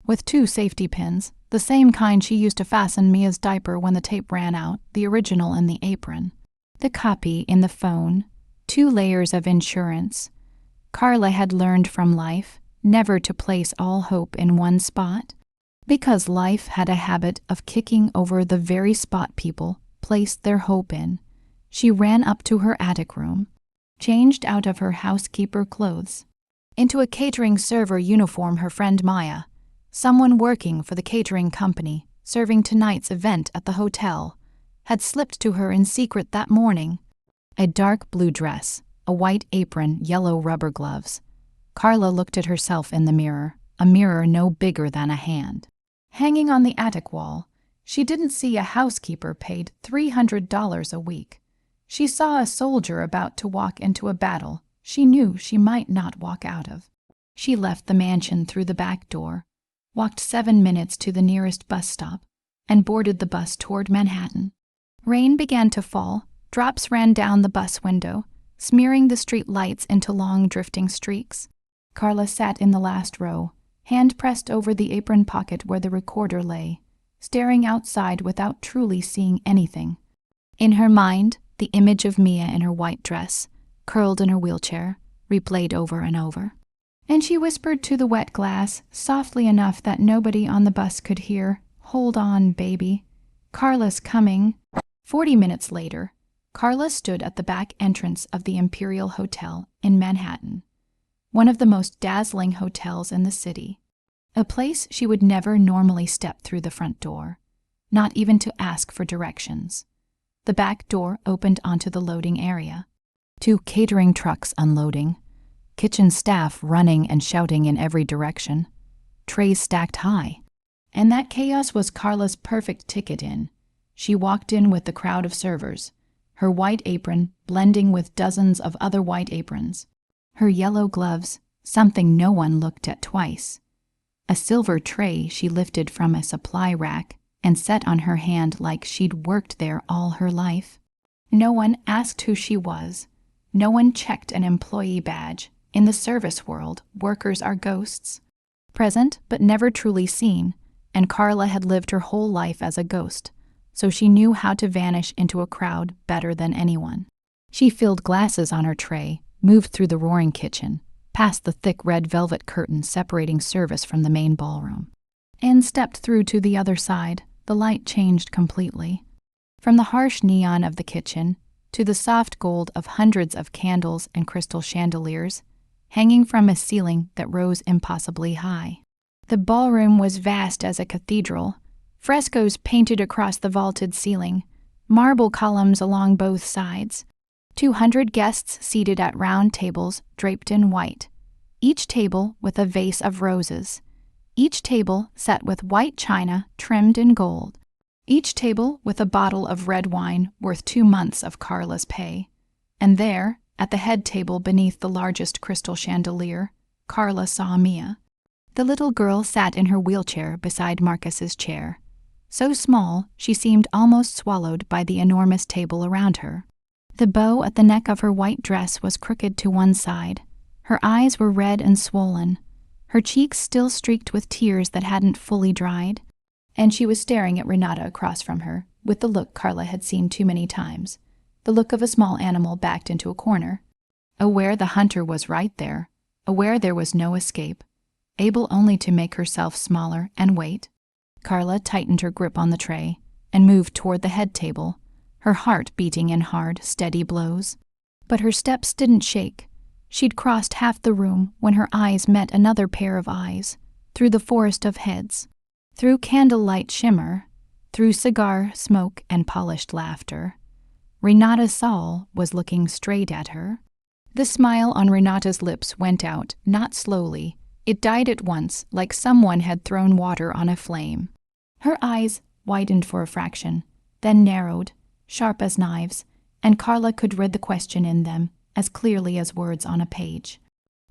with 2 safety pins, the same kind she used to fasten Mia's diaper when the tape ran out, the original in the apron. The copy in the phone, 2 layers of insurance. Carla had learned from life never to place all hope in one spot, because life had a habit of kicking over the very spot people placed their hope in. She ran up to her attic room, changed out of her housekeeper clothes into a catering server uniform her friend Maya, someone working for the catering company, serving tonight's event at the hotel, had slipped to her in secret that morning. A dark blue dress, a white apron, yellow rubber gloves, Carla looked at herself in the mirror, a mirror no bigger than a hand. Hanging on the attic wall, she didn't see a housekeeper paid $300 a week. She saw a soldier about to walk into a battle she knew she might not walk out of. She left the mansion through the back door, walked 7 minutes to the nearest bus stop, and boarded the bus toward Manhattan. Rain began to fall. Drops ran down the bus window, smearing the street lights into long drifting streaks. Carla sat in the last row, hand pressed over the apron pocket where the recorder lay, staring outside without truly seeing anything. In her mind, the image of Mia in her white dress, curled in her wheelchair, replayed over and over. And she whispered to the wet glass, softly enough that nobody on the bus could hear, "Hold on, baby. Carla's coming." 40 minutes later, Carla stood at the back entrance of the Imperial Hotel in Manhattan, one of the most dazzling hotels in the city, a place she would never normally step through the front door, not even to ask for directions. The back door opened onto the loading area. 2 catering trucks unloading, kitchen staff running and shouting in every direction, trays stacked high. And that chaos was Carla's perfect ticket in. She walked in with the crowd of servers, her white apron blending with dozens of other white aprons, her yellow gloves, something no one looked at twice, a silver tray she lifted from a supply rack and set on her hand like she'd worked there all her life. No one asked who she was. No one checked an employee badge. In the service world, workers are ghosts. Present but never truly seen, and Carla had lived her whole life as a ghost, so she knew how to vanish into a crowd better than anyone. She filled glasses on her tray, moved through the roaring kitchen, past the thick red velvet curtain separating service from the main ballroom, and stepped through to the other side. The light changed completely. From the harsh neon of the kitchen to the soft gold of hundreds of candles and crystal chandeliers, hanging from a ceiling that rose impossibly high. The ballroom was vast as a cathedral, frescoes painted across the vaulted ceiling, marble columns along both sides, 200 guests seated at round tables draped in white, each table with a vase of roses, each table set with white china trimmed in gold, each table with a bottle of red wine worth 2 months of Carla's pay. And there, at the head table beneath the largest crystal chandelier, Carla saw Mia. The little girl sat in her wheelchair beside Marcus's chair. So small, she seemed almost swallowed by the enormous table around her. The bow at the neck of her white dress was crooked to one side. Her eyes were red and swollen, her cheeks still streaked with tears that hadn't fully dried. And she was staring at Renata across from her, with the look Carla had seen too many times, the look of a small animal backed into a corner. Aware the hunter was right there, aware there was no escape, able only to make herself smaller and wait, Carla tightened her grip on the tray and moved toward the head table, her heart beating in hard, steady blows. But her steps didn't shake. She'd crossed half the room when her eyes met another pair of eyes, through the forest of heads, through candlelight shimmer, through cigar smoke and polished laughter. Renata Saul was looking straight at her. The smile on Renata's lips went out, not slowly. It died at once, like someone had thrown water on a flame. Her eyes widened for a fraction, then narrowed, sharp as knives, and Carla could read the question in them as clearly as words on a page.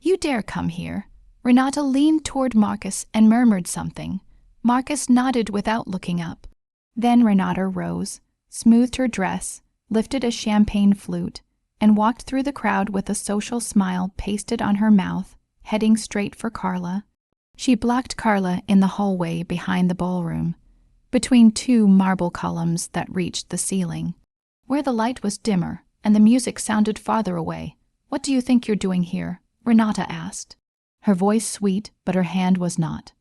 "You dare come here?" Renata leaned toward Marcus and murmured something. Marcus nodded without looking up. Then Renata rose, smoothed her dress, lifted a champagne flute, and walked through the crowd with a social smile pasted on her mouth, heading straight for Carla. She blocked Carla in the hallway behind the ballroom, between 2 marble columns that reached the ceiling. Where the light was dimmer and the music sounded farther away. "What do you think you're doing here?" Renata asked. Her voice sweet, but her hand was not.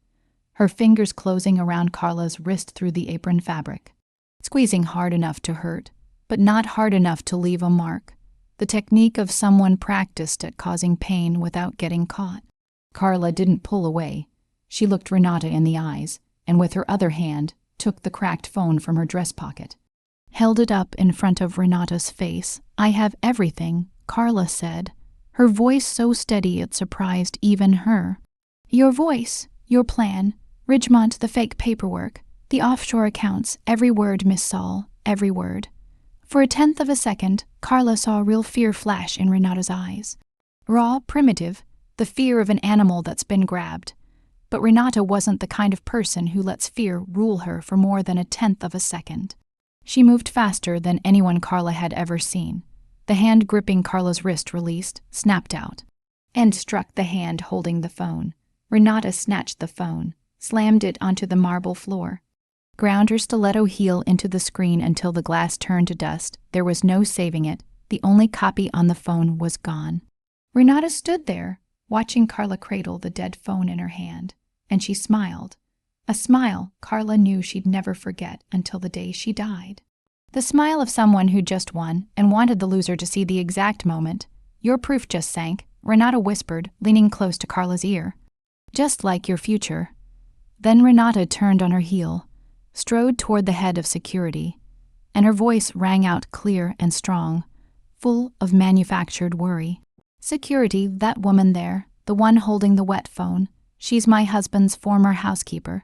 Her fingers closing around Carla's wrist through the apron fabric, squeezing hard enough to hurt, but not hard enough to leave a mark, the technique of someone practiced at causing pain without getting caught. Carla didn't pull away. She looked Renata in the eyes, and with her other hand took the cracked phone from her dress pocket, held it up in front of Renata's face. "I have everything," Carla said, her voice so steady it surprised even her. Your voice, your plan, Ridgemont, the fake paperwork, the offshore accounts, every word, Miss Saul, every word. For a tenth of a second, Carla saw real fear flash in Renata's eyes. Raw, primitive, the fear of an animal that's been grabbed. But Renata wasn't the kind of person who lets fear rule her for more than a tenth of a second. She moved faster than anyone Carla had ever seen. The hand gripping Carla's wrist released, snapped out, and struck the hand holding the phone. Renata snatched the phone, slammed it onto the marble floor, ground her stiletto heel into the screen until the glass turned to dust. There was no saving it. The only copy on the phone was gone. Renata stood there, watching Carla cradle the dead phone in her hand, and she smiled. A smile Carla knew she'd never forget until the day she died. The smile of someone who just won and wanted the loser to see the exact moment. Your proof just sank, Renata whispered, leaning close to Carla's ear. Just like your future. Then Renata turned on her heel, strode toward the head of security, and her voice rang out clear and strong, full of manufactured worry. Security, that woman there, the one holding the wet phone, she's my husband's former housekeeper.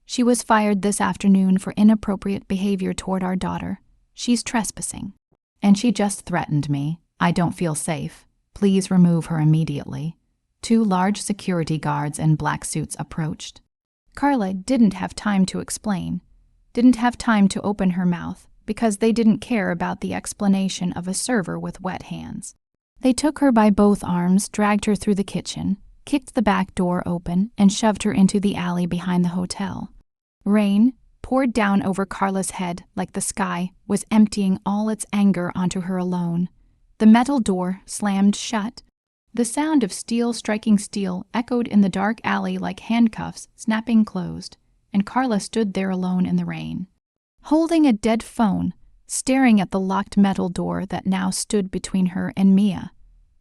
She was fired this afternoon for inappropriate behavior toward our daughter. She's trespassing. And she just threatened me. I don't feel safe. Please remove her immediately. 2 large security guards in black suits approached. Carla didn't have time to explain, didn't have time to open her mouth, because they didn't care about the explanation of a server with wet hands. They took her by both arms, dragged her through the kitchen, kicked the back door open, and shoved her into the alley behind the hotel. Rain poured down over Carla's head like the sky was emptying all its anger onto her alone. The metal door slammed shut. The sound of steel striking steel echoed in the dark alley like handcuffs snapping closed, and Carla stood there alone in the rain, holding a dead phone, staring at the locked metal door that now stood between her and Mia.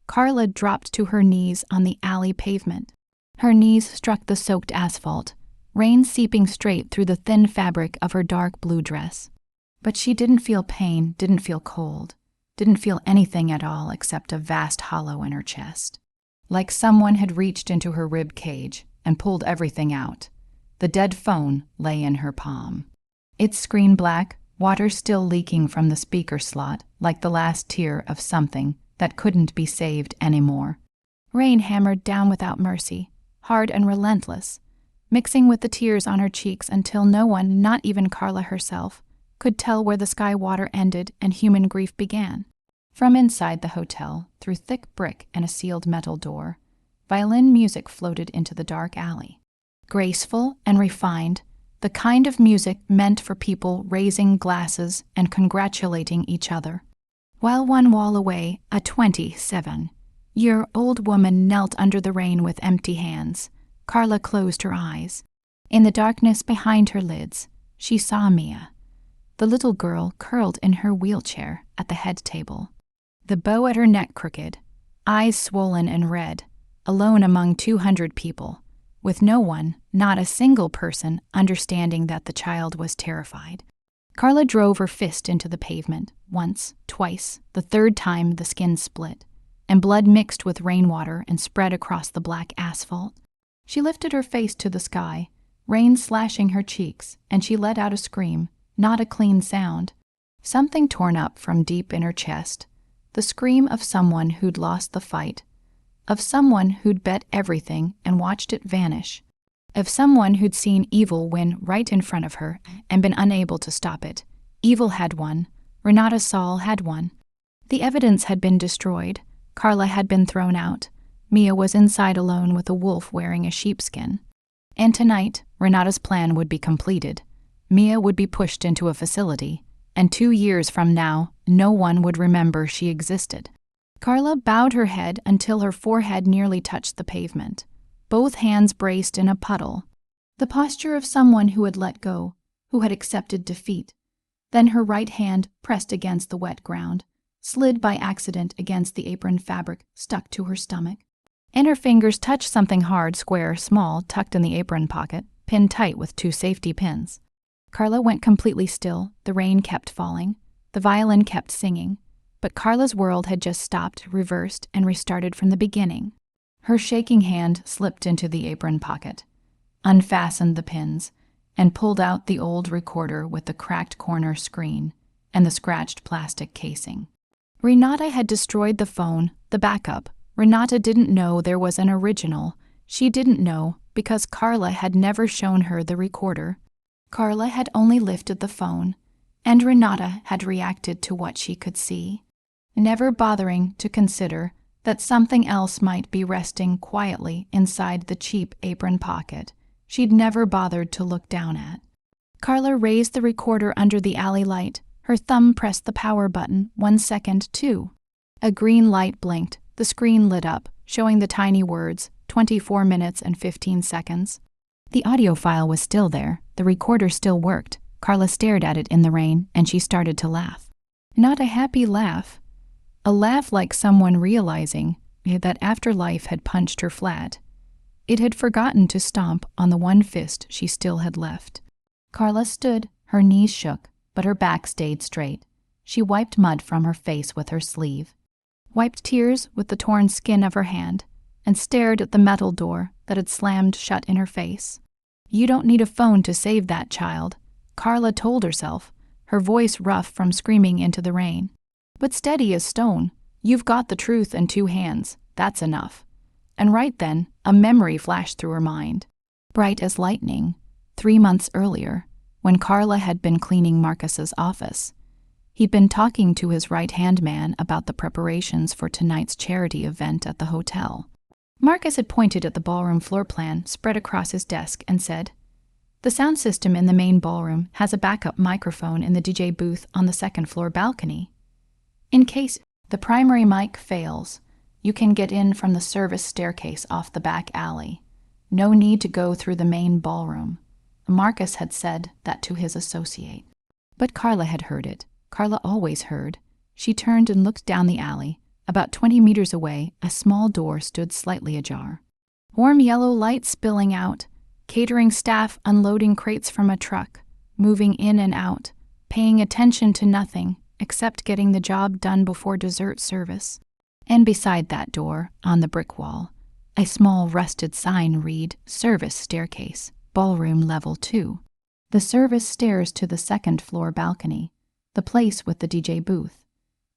Carla dropped to her knees on the alley pavement. Her knees struck the soaked asphalt, rain seeping straight through the thin fabric of her dark blue dress. But she didn't feel pain, didn't feel cold, didn't feel anything at all except a vast hollow in her chest. Like someone had reached into her rib cage and pulled everything out. The dead phone lay in her palm. Its screen black, water still leaking from the speaker slot like the last tear of something that couldn't be saved anymore. Rain hammered down without mercy, hard and relentless, mixing with the tears on her cheeks until no one, not even Carla herself, could tell where the sky water ended and human grief began. From inside the hotel, through thick brick and a sealed metal door, violin music floated into the dark alley. Graceful and refined, the kind of music meant for people raising glasses and congratulating each other. While one wall away, a 27-year-old woman knelt under the rain with empty hands. Carla closed her eyes. In the darkness behind her lids, she saw Mia, the little girl curled in her wheelchair at the head table, the bow at her neck crooked, eyes swollen and red, alone among 200 people, with no one, not a single person, understanding that the child was terrified. Carla drove her fist into the pavement, once, twice, the third time the skin split, and blood mixed with rainwater and spread across the black asphalt. She lifted her face to the sky, rain slashing her cheeks, and she let out a scream, not a clean sound. Something torn up from deep in her chest, the scream of someone who'd lost the fight, of someone who'd bet everything and watched it vanish, of someone who'd seen evil win right in front of her and been unable to stop it. Evil had won. Renata Saul had won. The evidence had been destroyed. Carla had been thrown out. Mia was inside alone with a wolf wearing a sheepskin. And tonight, Renata's plan would be completed. Mia would be pushed into a facility, and 2 years from now, no one would remember she existed. Carla bowed her head until her forehead nearly touched the pavement, both hands braced in a puddle, the posture of someone who had let go, who had accepted defeat. Then her right hand pressed against the wet ground, slid by accident against the apron fabric stuck to her stomach, and her fingers touched something hard, square, small, tucked in the apron pocket, pinned tight with 2 safety pins. Carla went completely still. The rain kept falling. The violin kept singing. but Carla's world had just stopped, reversed, and restarted from the beginning. Her shaking hand slipped into the apron pocket, unfastened the pins, and pulled out the old recorder with the cracked corner screen and the scratched plastic casing. Renata had destroyed the phone, the backup. Renata didn't know there was an original. She didn't know because Carla had never shown her the recorder. Carla had only lifted the phone, and Renata had reacted to what she could see, never bothering to consider that something else might be resting quietly inside the cheap apron pocket she'd never bothered to look down at. Carla raised the recorder under the alley light. Her thumb pressed the power button. 1 second, 2. A green light blinked. The screen lit up, showing the tiny words, 24 minutes and 15 seconds. The audio file was still there. The recorder still worked. Carla stared at it in the rain, and she started to laugh. Not a happy laugh. A laugh like someone realizing that afterlife had punched her flat. It had forgotten to stomp on the one fist she still had left. Carla stood. Her knees shook, but her back stayed straight. She wiped mud from her face with her sleeve, wiped tears with the torn skin of her hand, and stared at the metal door that had slammed shut in her face. You don't need a phone to save that child, Carla told herself, her voice rough from screaming into the rain. But steady as stone. You've got the truth in 2 hands. That's enough. And right then, a memory flashed through her mind. Bright as lightning, 3 months earlier, when Carla had been cleaning Marcus's office. He'd been talking to his right-hand man about the preparations for tonight's charity event at the hotel. Marcus had pointed at the ballroom floor plan spread across his desk and said, "The sound system in the main ballroom has a backup microphone in the DJ booth on the second-floor balcony. In case the primary mic fails, you can get in from the service staircase off the back alley. No need to go through the main ballroom." Marcus had said that to his associate. But Carla had heard it. Carla always heard. She turned and looked down the alley. About 20 meters away, a small door stood slightly ajar. Warm yellow light spilling out, catering staff unloading crates from a truck, moving in and out, paying attention to nothing except getting the job done before dessert service. And beside that door, on the brick wall, a small rusted sign read, "Service Staircase, Ballroom Level 2. The service stairs to the second-floor balcony, the place with the DJ booth,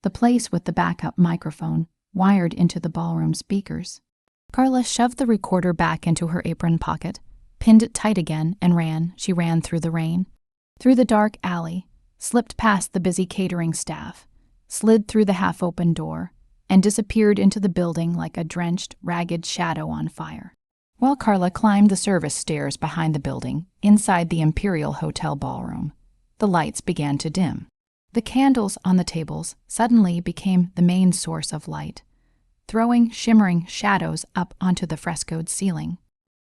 the place with the backup microphone wired into the ballroom speakers." Carla shoved the recorder back into her apron pocket, pinned it tight again, and ran. She ran through the rain, through the dark alley, slipped past the busy catering staff, slid through the half-open door, and disappeared into the building like a drenched, ragged shadow on fire. While Carla climbed the service stairs behind the building, inside the Imperial Hotel ballroom, the lights began to dim. The candles on the tables suddenly became the main source of light, throwing shimmering shadows up onto the frescoed ceiling.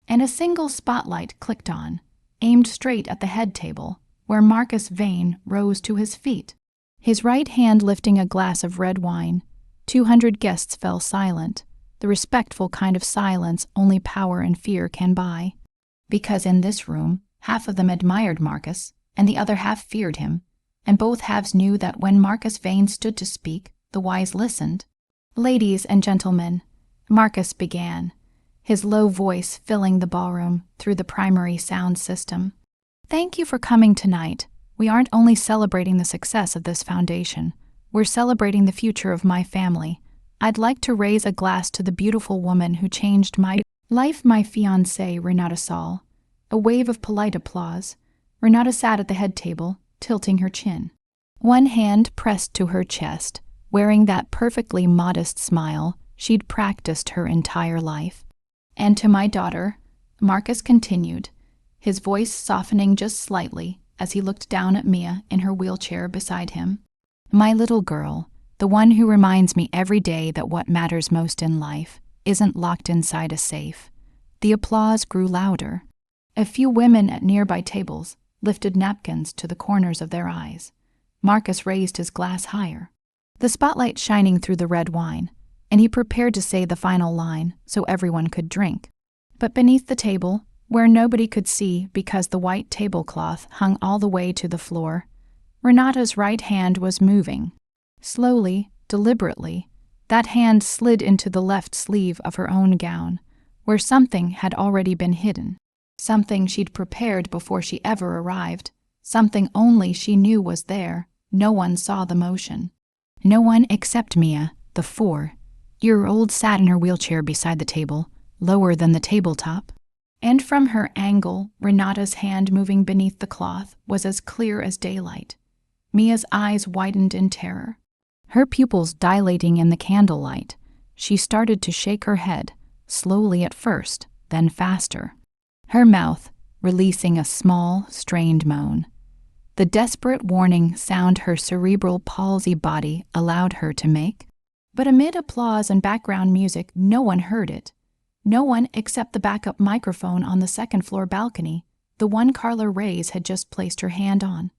And a single spotlight clicked on, aimed straight at the head table, where Marcus Vane rose to his feet, his right hand lifting a glass of red wine. 200 guests fell silent, the respectful kind of silence only power and fear can buy. Because in this room, half of them admired Marcus, and the other half feared him, and both halves knew that when Marcus Vane stood to speak, the wise listened. "Ladies and gentlemen," Marcus began, his low voice filling the ballroom through the primary sound system. "Thank you for coming tonight. We aren't only celebrating the success of this foundation, we're celebrating the future of my family. I'd like to raise a glass to the beautiful woman who changed my life, my fiancée, Renata Saul." A wave of polite applause. Renata sat at the head table, tilting her chin, one hand pressed to her chest, wearing that perfectly modest smile she'd practiced her entire life. "And to my daughter," Marcus continued, his voice softening just slightly as he looked down at Mia in her wheelchair beside him. "My little girl, the one who reminds me every day that what matters most in life isn't locked inside a safe." The applause grew louder. A few women at nearby tables lifted napkins to the corners of their eyes. Marcus raised his glass higher, the spotlight shining through the red wine, and he prepared to say the final line so everyone could drink. But beneath the table, where nobody could see because the white tablecloth hung all the way to the floor, Renata's right hand was moving. Slowly, deliberately, that hand slid into the left sleeve of her own gown, where something had already been hidden. Something she'd prepared before she ever arrived. Something only she knew was there. No one saw the motion. No one except Mia, the 4-year-old, sat in her wheelchair beside the table, lower than the tabletop. And from her angle, Renata's hand moving beneath the cloth was as clear as daylight. Mia's eyes widened in terror. Her pupils dilating in the candlelight, she started to shake her head, slowly at first, then faster. Her mouth releasing a small, strained moan. The desperate warning sound her cerebral palsy body allowed her to make. But amid applause and background music, no one heard it. No one except the backup microphone on the second-floor balcony, the one Carla Reyes had just placed her hand on.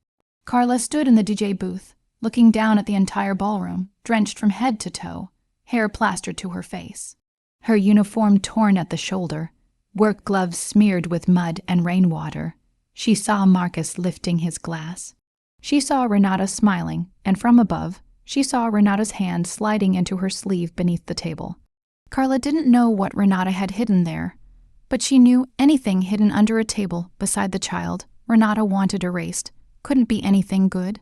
Carla stood in the DJ booth, looking down at the entire ballroom, drenched from head to toe, hair plastered to her face. Her uniform torn at the shoulder, work gloves smeared with mud and rainwater. She saw Marcus lifting his glass. She saw Renata smiling, and from above, she saw Renata's hand sliding into her sleeve beneath the table. Carla didn't know what Renata had hidden there, but she knew anything hidden under a table beside the child Renata wanted erased couldn't be anything good.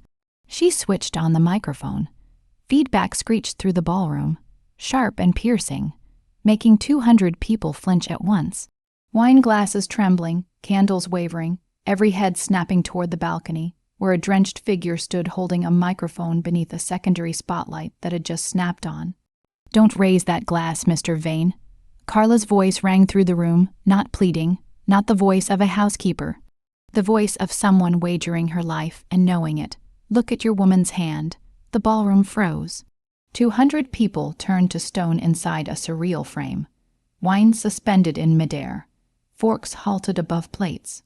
She switched on the microphone. Feedback screeched through the ballroom, sharp and piercing, making 200 people flinch at once. Wine glasses trembling, candles wavering, every head snapping toward the balcony, where a drenched figure stood holding a microphone beneath a secondary spotlight that had just snapped on. "Don't raise that glass, Mr. Vane." Carla's voice rang through the room, not pleading, not the voice of a housekeeper. The voice of someone wagering her life and knowing it. "Look at your woman's hand." The ballroom froze. 200 people turned to stone inside a surreal frame. Wine suspended in midair. Forks halted above plates.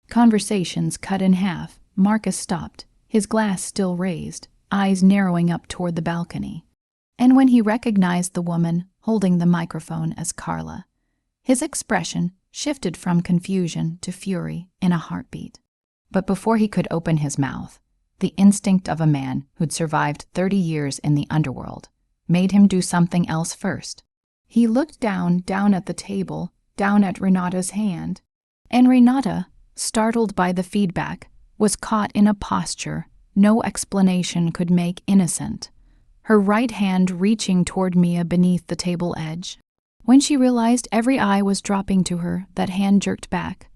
Conversations cut in half. Marcus stopped, his glass still raised, eyes narrowing up toward the balcony. And when he recognized the woman holding the microphone as Carla, his expression shifted from confusion to fury in a heartbeat. But before he could open his mouth, the instinct of a man who'd survived 30 years in the underworld made him do something else first. He looked down at the table, down at Renata's hand, and Renata, startled by the feedback, was caught in a posture no explanation could make innocent, her right hand reaching toward Mia beneath the table edge. When she realized every eye was dropping to her, that hand jerked back,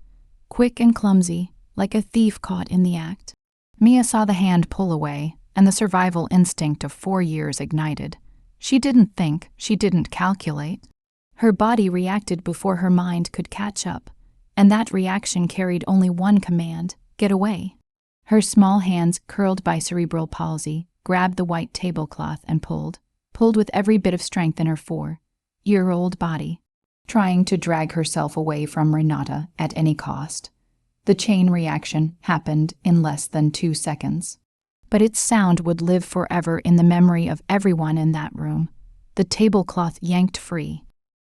quick and clumsy, like a thief caught in the act. Mia saw the hand pull away, and the survival instinct of 4 years ignited. She didn't think, she didn't calculate. Her body reacted before her mind could catch up, and that reaction carried only one command: get away. Her small hands, curled by cerebral palsy, grabbed the white tablecloth and pulled with every bit of strength in her 4-year-old body, trying to drag herself away from Renata at any cost. The chain reaction happened in less than 2 seconds. But its sound would live forever in the memory of everyone in that room. The tablecloth yanked free,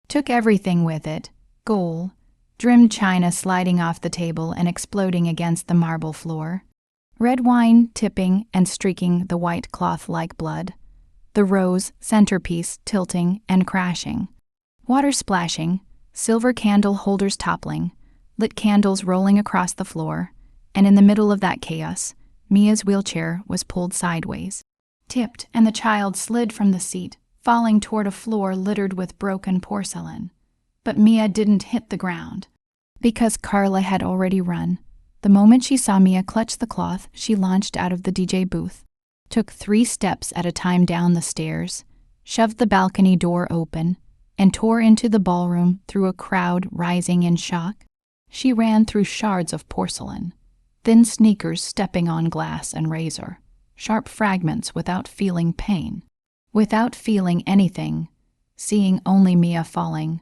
took everything with it: gold, trimmed china sliding off the table and exploding against the marble floor, red wine tipping and streaking the white cloth like blood, the rose centerpiece tilting and crashing, water splashing, silver candle holders toppling, lit candles rolling across the floor, and in the middle of that chaos, Mia's wheelchair was pulled sideways, tipped, and the child slid from the seat, falling toward a floor littered with broken porcelain. But Mia didn't hit the ground, because Carla had already run. The moment she saw Mia clutch the cloth, she launched out of the DJ booth, took 3 steps at a time down the stairs, shoved the balcony door open, and tore into the ballroom through a crowd rising in shock. She ran through shards of porcelain, thin sneakers stepping on glass and razor, sharp fragments without feeling pain, without feeling anything, seeing only Mia falling.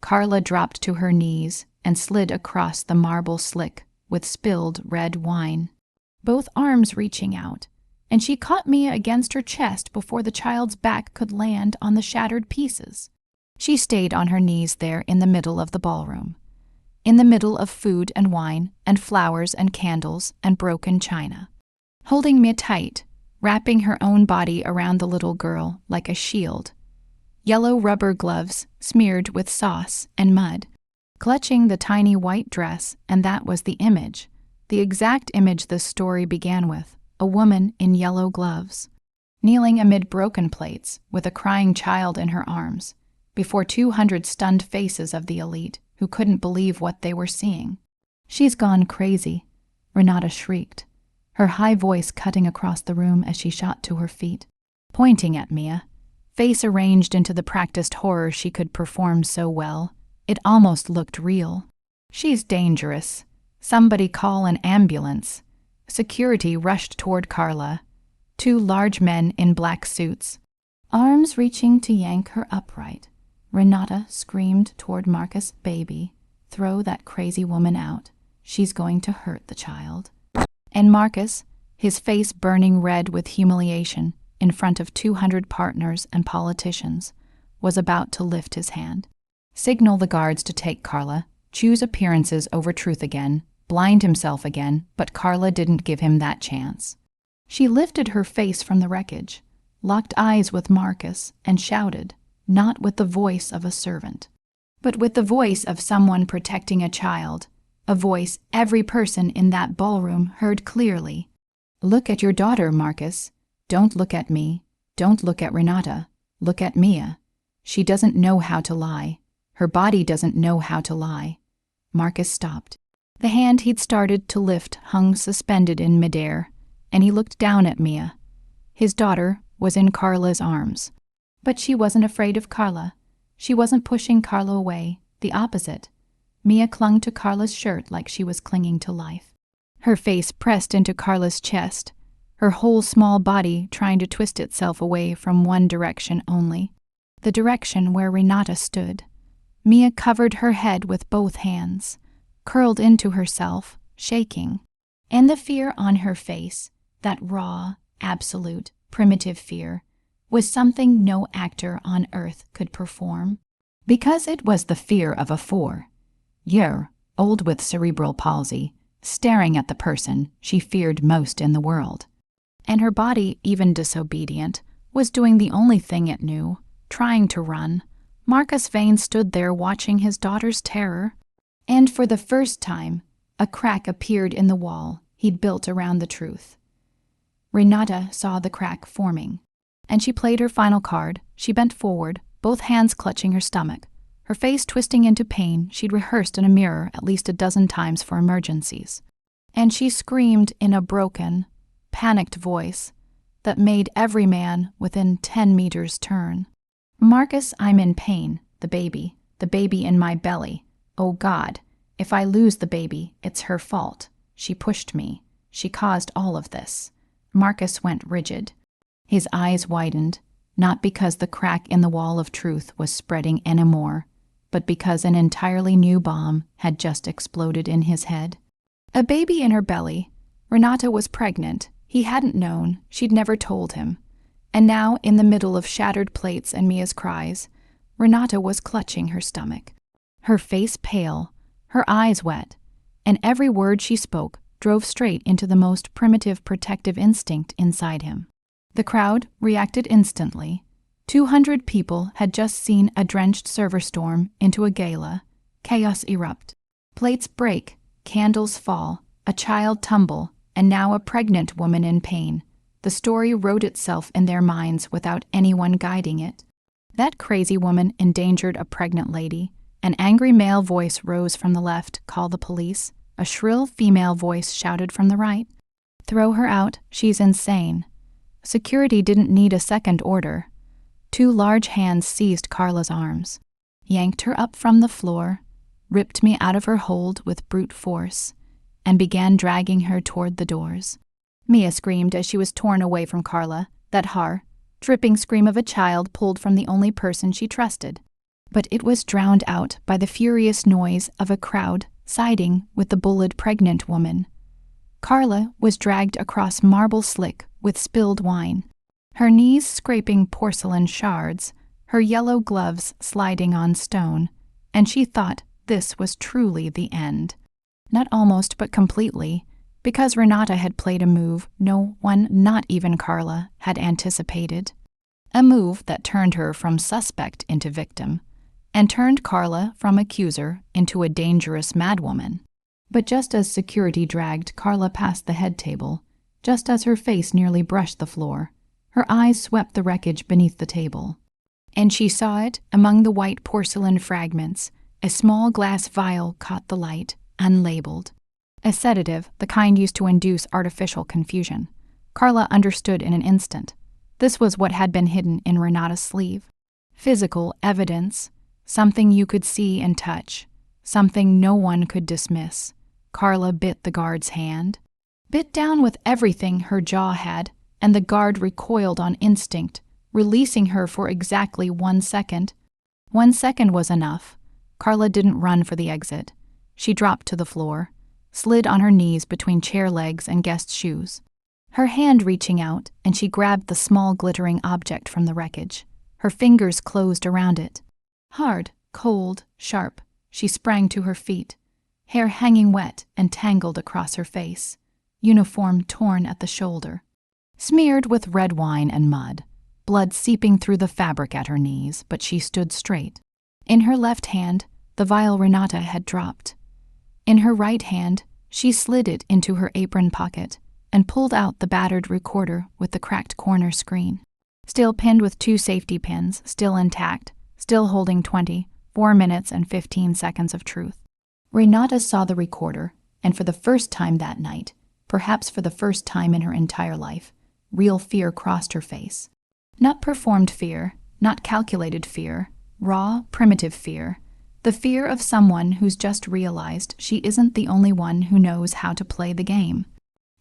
Carla dropped to her knees and slid across the marble slick with spilled red wine, both arms reaching out, and she caught Mia against her chest before the child's back could land on the shattered pieces. She stayed on her knees there in the middle of the ballroom, in the middle of food and wine and flowers and candles and broken china, holding Mia tight, wrapping her own body around the little girl like a shield. Yellow rubber gloves smeared with sauce and mud, clutching the tiny white dress, and that was the image, the exact image the story began with, a woman in yellow gloves, kneeling amid broken plates with a crying child in her arms, before 200 stunned faces of the elite who couldn't believe what they were seeing. "She's gone crazy," Renata shrieked, her high voice cutting across the room as she shot to her feet, pointing at Mia, face arranged into the practiced horror she could perform so well. It almost looked real. "She's dangerous. Somebody call an ambulance." Security rushed toward Carla, 2 large men in black suits, arms reaching to yank her upright. Renata screamed toward Marcus. "Baby, throw that crazy woman out. She's going to hurt the child." And Marcus, his face burning red with humiliation in front of 200 partners and politicians, was about to lift his hand, signal the guards to take Carla, choose appearances over truth again, blind himself again, but Carla didn't give him that chance. She lifted her face from the wreckage, locked eyes with Marcus, and shouted, not with the voice of a servant, but with the voice of someone protecting a child, a voice every person in that ballroom heard clearly. "Look at your daughter, Marcus. Don't look at me. Don't look at Renata. Look at Mia. She doesn't know how to lie. Her body doesn't know how to lie." Marcus stopped. The hand he'd started to lift hung suspended in midair, and he looked down at Mia. His daughter was in Carla's arms. But she wasn't afraid of Carla. She wasn't pushing Carla away, the opposite. Mia clung to Carla's shirt like she was clinging to life. Her face pressed into Carla's chest, her whole small body trying to twist itself away from one direction only, the direction where Renata stood. Mia covered her head with both hands, curled into herself, shaking. And the fear on her face, that raw, absolute, primitive fear, was something no actor on earth could perform. Because it was the fear of a 4-year old with cerebral palsy, staring at the person she feared most in the world. And her body, even disobedient, was doing the only thing it knew, trying to run. Marcus Vane stood there watching his daughter's terror, and for the first time, a crack appeared in the wall he'd built around the truth. Renata saw the crack forming, and she played her final card. She bent forward, both hands clutching her stomach, her face twisting into pain she'd rehearsed in a mirror at least a dozen times for emergencies. And she screamed in a broken, panicked voice that made every man within 10 meters turn. "Marcus, I'm in pain. The baby in my belly. Oh God, if I lose the baby, it's her fault. She pushed me. She caused all of this." Marcus went rigid. His eyes widened, not because the crack in the wall of truth was spreading anymore, but because an entirely new bomb had just exploded in his head. A baby in her belly. Renata was pregnant. He hadn't known. She'd never told him. And now, in the middle of shattered plates and Mia's cries, Renata was clutching her stomach, her face pale, her eyes wet, and every word she spoke drove straight into the most primitive protective instinct inside him. The crowd reacted instantly. 200 people had just seen a drenched server storm into a gala, chaos erupt. Plates break, candles fall, a child tumble, and now a pregnant woman in pain. The story wrote itself in their minds without anyone guiding it. That crazy woman endangered a pregnant lady. An angry male voice rose from the left, "Call the police." A shrill female voice shouted from the right, "Throw her out, she's insane." Security didn't need a second order. 2 large hands seized Carla's arms, yanked her up from the floor, ripped me out of her hold with brute force, and began dragging her toward the doors. Mia screamed as she was torn away from Carla, that dripping scream of a child pulled from the only person she trusted. But it was drowned out by the furious noise of a crowd siding with the bullied pregnant woman. Carla was dragged across marble slick with spilled wine, her knees scraping porcelain shards, her yellow gloves sliding on stone, and she thought this was truly the end. Not almost, but completely. Because Renata had played a move no one, not even Carla, had anticipated. A move that turned her from suspect into victim, and turned Carla from accuser into a dangerous madwoman. But just as security dragged Carla past the head table, just as her face nearly brushed the floor, her eyes swept the wreckage beneath the table. And she saw it among the white porcelain fragments. A small glass vial caught the light, unlabeled. A sedative, the kind used to induce artificial confusion. Carla understood in an instant. This was what had been hidden in Renata's sleeve. Physical evidence, something you could see and touch, something no one could dismiss. Carla bit the guard's hand. Bit down with everything her jaw had, and the guard recoiled on instinct, releasing her for exactly 1 second. 1 second was enough. Carla didn't run for the exit. She dropped to the floor, slid on her knees between chair legs and guest shoes. Her hand reaching out, and she grabbed the small glittering object from the wreckage. Her fingers closed around it. Hard, cold, sharp, she sprang to her feet, hair hanging wet and tangled across her face, uniform torn at the shoulder, smeared with red wine and mud, blood seeping through the fabric at her knees, but she stood straight. In her left hand, the vial Renata had dropped. In her right hand, she slid it into her apron pocket and pulled out the battered recorder with the cracked corner screen. Still pinned with 2 safety pins, still intact, still holding 4 minutes and 15 seconds of truth. Renata saw the recorder, and for the first time that night, perhaps for the first time in her entire life, real fear crossed her face. Not performed fear, not calculated fear, raw, primitive fear. The fear of someone who's just realized she isn't the only one who knows how to play the game.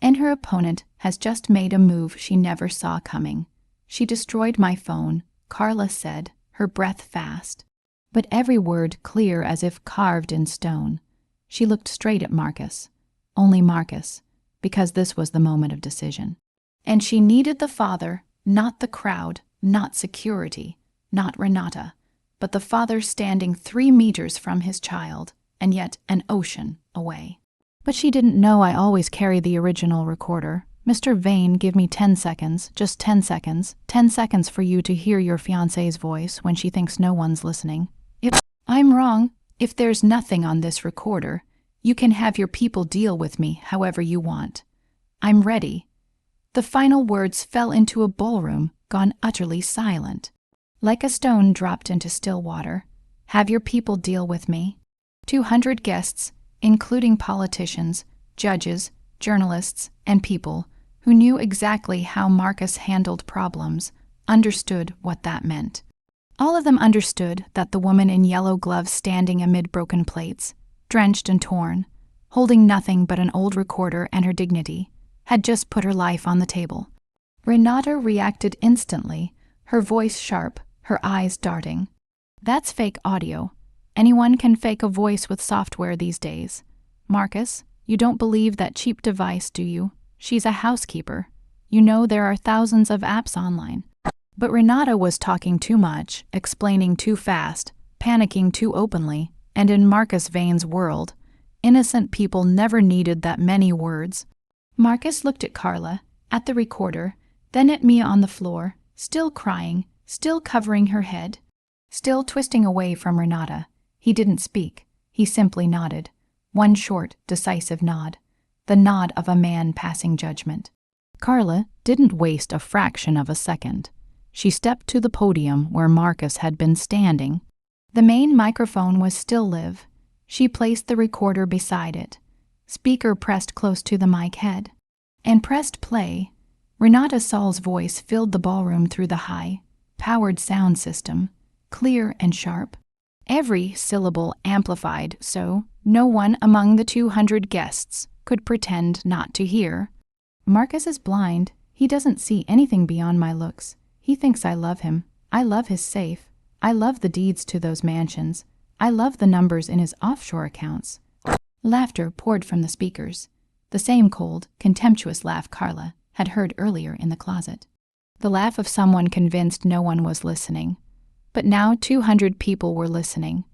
And her opponent has just made a move she never saw coming. She destroyed my phone, Carla said, her breath fast, but every word clear as if carved in stone. She looked straight at Marcus, only Marcus, because this was the moment of decision. And she needed the father, not the crowd, not security, not Renata, but the father standing 3 meters from his child, and yet an ocean away. But she didn't know I always carry the original recorder. Mr. Vane, give me 10 seconds, just 10 seconds, 10 seconds for you to hear your fiancée's voice when she thinks no one's listening. If I'm wrong, if there's nothing on this recorder, you can have your people deal with me however you want. I'm ready. The final words fell into a ballroom, gone utterly silent. Like a stone dropped into still water. Have your people deal with me. 200 guests, including politicians, judges, journalists, and people who knew exactly how Marcus handled problems, understood what that meant. All of them understood that the woman in yellow gloves standing amid broken plates, drenched and torn, holding nothing but an old recorder and her dignity, had just put her life on the table. Renata reacted instantly, her voice sharp, her eyes darting. That's fake audio. Anyone can fake a voice with software these days. Marcus, you don't believe that cheap device, do you? She's a housekeeper. You know there are thousands of apps online. But Renata was talking too much, explaining too fast, panicking too openly, and in Marcus Vane's world, innocent people never needed that many words. Marcus looked at Carla, at the recorder, then at Mia on the floor, still crying, still covering her head, still twisting away from Renata. He didn't speak. He simply nodded. One short, decisive nod. The nod of a man passing judgment. Carla didn't waste a fraction of a second. She stepped to the podium where Marcus had been standing. The main microphone was still live. She placed the recorder beside it. Speaker pressed close to the mic head. And pressed play. Renata Saul's voice filled the ballroom through the high, powered sound system, clear and sharp. Every syllable amplified so no one among the 200 guests could pretend not to hear. Marcus is blind. He doesn't see anything beyond my looks. He thinks I love him. I love his safe. I love the deeds to those mansions. I love the numbers in his offshore accounts. Laughter poured from the speakers. The same cold, contemptuous laugh Carla had heard earlier in the closet. The laugh of someone convinced no one was listening. But now 200 people were listening,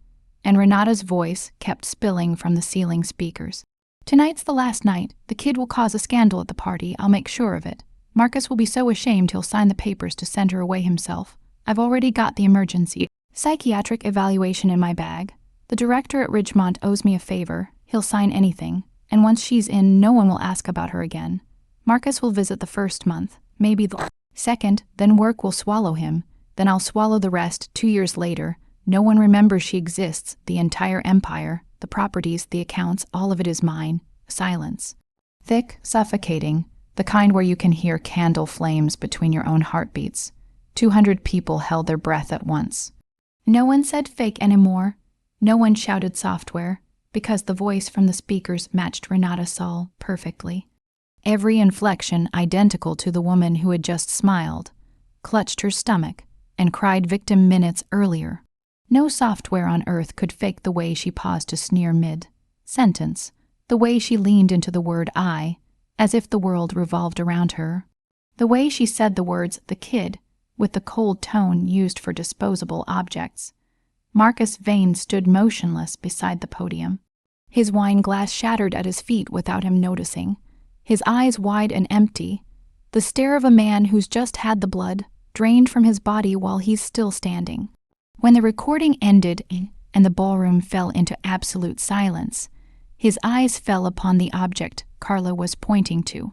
and Renata's voice kept spilling from the ceiling speakers. Tonight's the last night. The kid will cause a scandal at the party, I'll make sure of it. Marcus will be so ashamed he'll sign the papers to send her away himself. I've already got the emergency psychiatric evaluation in my bag. The director at Ridgemont owes me a favor. He'll sign anything. And once she's in, no one will ask about her again. Marcus will visit the first month, maybe the second, then work will swallow him. Then I'll swallow the rest 2 years later. No one remembers she exists, the entire empire, the properties, the accounts, all of it is mine. Silence. Thick, suffocating, the kind where you can hear candle flames between your own heartbeats. 200 people held their breath at once. No one said fake anymore. No one shouted software, because the voice from the speakers matched Renata Saul perfectly. Every inflection identical to the woman who had just smiled, clutched her stomach, and cried victim minutes earlier. No software on earth could fake the way she paused to sneer mid-sentence, the way she leaned into the word I, as if the world revolved around her. The way she said the words, the kid, with the cold tone used for disposable objects. Marcus Vane stood motionless beside the podium. His wine glass shattered at his feet without him noticing, his eyes wide and empty, the stare of a man who's just had the blood drained from his body while he's still standing. When the recording ended and the ballroom fell into absolute silence, his eyes fell upon the object Carla was pointing to.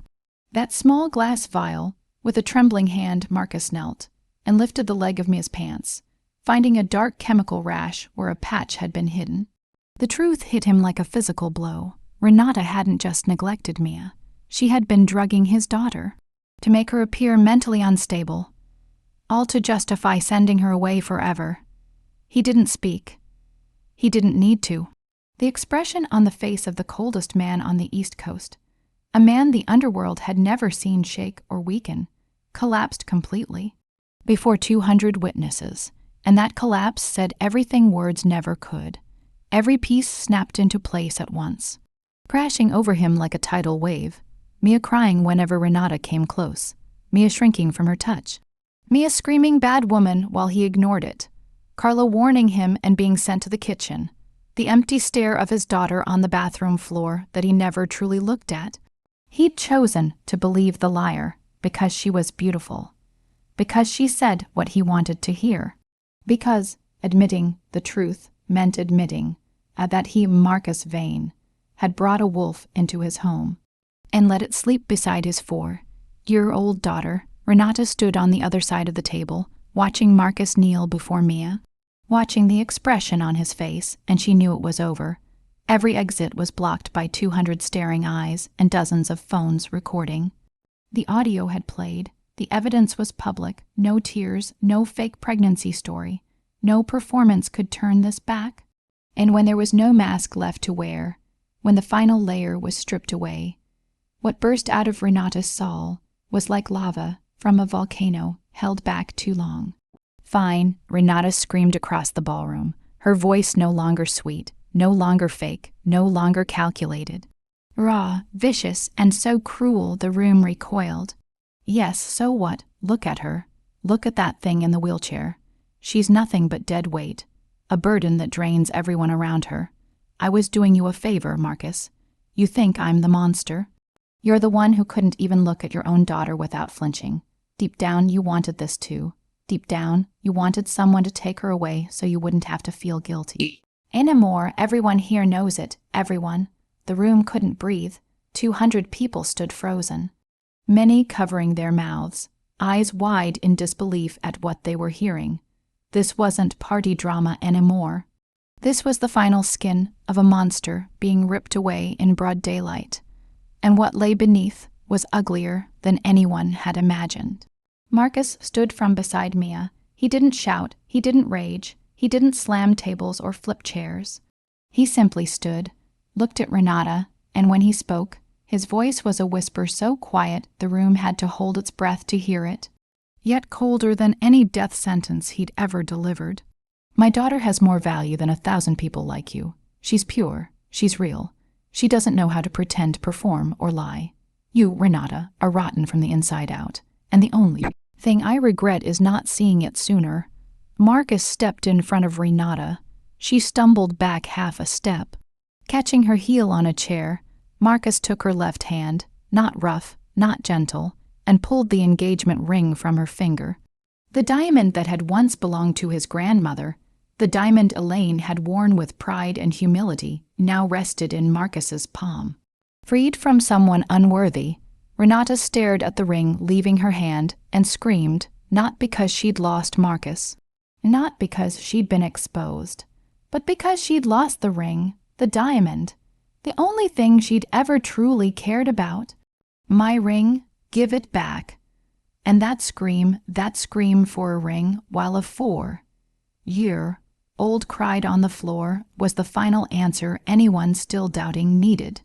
That small glass vial. With a trembling hand, Marcus knelt and lifted the leg of Mia's pants, finding a dark chemical rash where a patch had been hidden. The truth hit him like a physical blow. Renata hadn't just neglected Mia. She had been drugging his daughter to make her appear mentally unstable, all to justify sending her away forever. He didn't speak. He didn't need to. The expression on the face of the coldest man on the East Coast, a man the underworld had never seen shake or weaken, collapsed completely before 200 witnesses, and that collapse said everything words never could. Every piece snapped into place at once, crashing over him like a tidal wave, Mia crying whenever Renata came close, Mia shrinking from her touch, Mia screaming bad woman while he ignored it, Carla warning him and being sent to the kitchen, the empty stare of his daughter on the bathroom floor that he never truly looked at. He'd chosen to believe the liar because she was beautiful, because she said what he wanted to hear, because admitting the truth meant admitting that he, Marcus Vane, had brought a wolf into his home and let it sleep beside his 4-year-old daughter. Renata stood on the other side of the table, watching Marcus kneel before Mia, watching the expression on his face, and she knew it was over. Every exit was blocked by 200 staring eyes and dozens of phones recording. The audio had played. The evidence was public. No tears, no fake pregnancy story. No performance could turn this back. And when there was no mask left to wear, when the final layer was stripped away, what burst out of Renata Saul was like lava from a volcano held back too long. Fine, Renata screamed across the ballroom, her voice no longer sweet, no longer fake, no longer calculated. Raw, vicious, and so cruel the room recoiled. Yes, so what? Look at her. Look at that thing in the wheelchair. She's nothing but dead weight, a burden that drains everyone around her. I was doing you a favor, Marcus. You think I'm the monster? You're the one who couldn't even look at your own daughter without flinching. Deep down, you wanted this too. Deep down, you wanted someone to take her away so you wouldn't have to feel guilty. Anymore, everyone here knows it, everyone. The room couldn't breathe. 200 people stood frozen, many covering their mouths, eyes wide in disbelief at what they were hearing. This wasn't party drama anymore. This was the final skin of a monster being ripped away in broad daylight, and what lay beneath was uglier than anyone had imagined. Marcus stood from beside Mia. He didn't shout, he didn't rage, he didn't slam tables or flip chairs. He simply stood, looked at Renata, and when he spoke, his voice was a whisper so quiet the room had to hold its breath to hear it, yet colder than any death sentence he'd ever delivered. My daughter has more value than 1,000 people like you. She's pure, she's real. She doesn't know how to pretend, perform, or lie. You, Renata, are rotten from the inside out, and the only thing I regret is not seeing it sooner. Marcus stepped in front of Renata. She stumbled back half a step, catching her heel on a chair, Marcus took her left hand, not rough, not gentle, and pulled the engagement ring from her finger. The diamond that had once belonged to his grandmother, the diamond Elaine had worn with pride and humility, now rested in Marcus's palm. Freed from someone unworthy, Renata stared at the ring leaving her hand and screamed, not because she'd lost Marcus, not because she'd been exposed, but because she'd lost the ring, the diamond, the only thing she'd ever truly cared about. My ring, give it back. And that scream for a ring, while a 4-year-old cried on the floor, was the final answer anyone still doubting needed.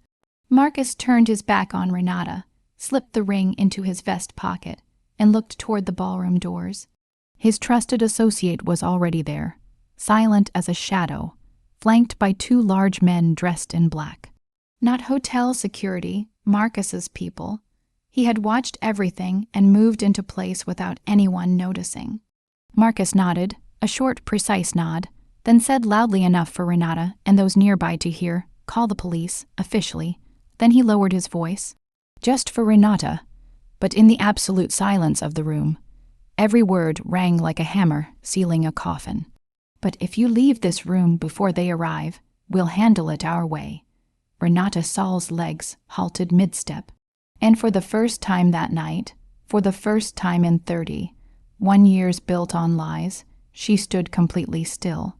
Marcus turned his back on Renata, slipped the ring into his vest pocket, and looked toward the ballroom doors. His trusted associate was already there, silent as a shadow, flanked by 2 large men dressed in black. Not hotel security, Marcus's people. He had watched everything and moved into place without anyone noticing. Marcus nodded, a short, precise nod, then said loudly enough for Renata and those nearby to hear, "Call the police," officially. Then he lowered his voice. Just for Renata, but in the absolute silence of the room, every word rang like a hammer sealing a coffin. "But if you leave this room before they arrive, we'll handle it our way." Renata Saul's legs halted mid-step, and for the first time that night, for the first time in 31 years built on lies, she stood completely still,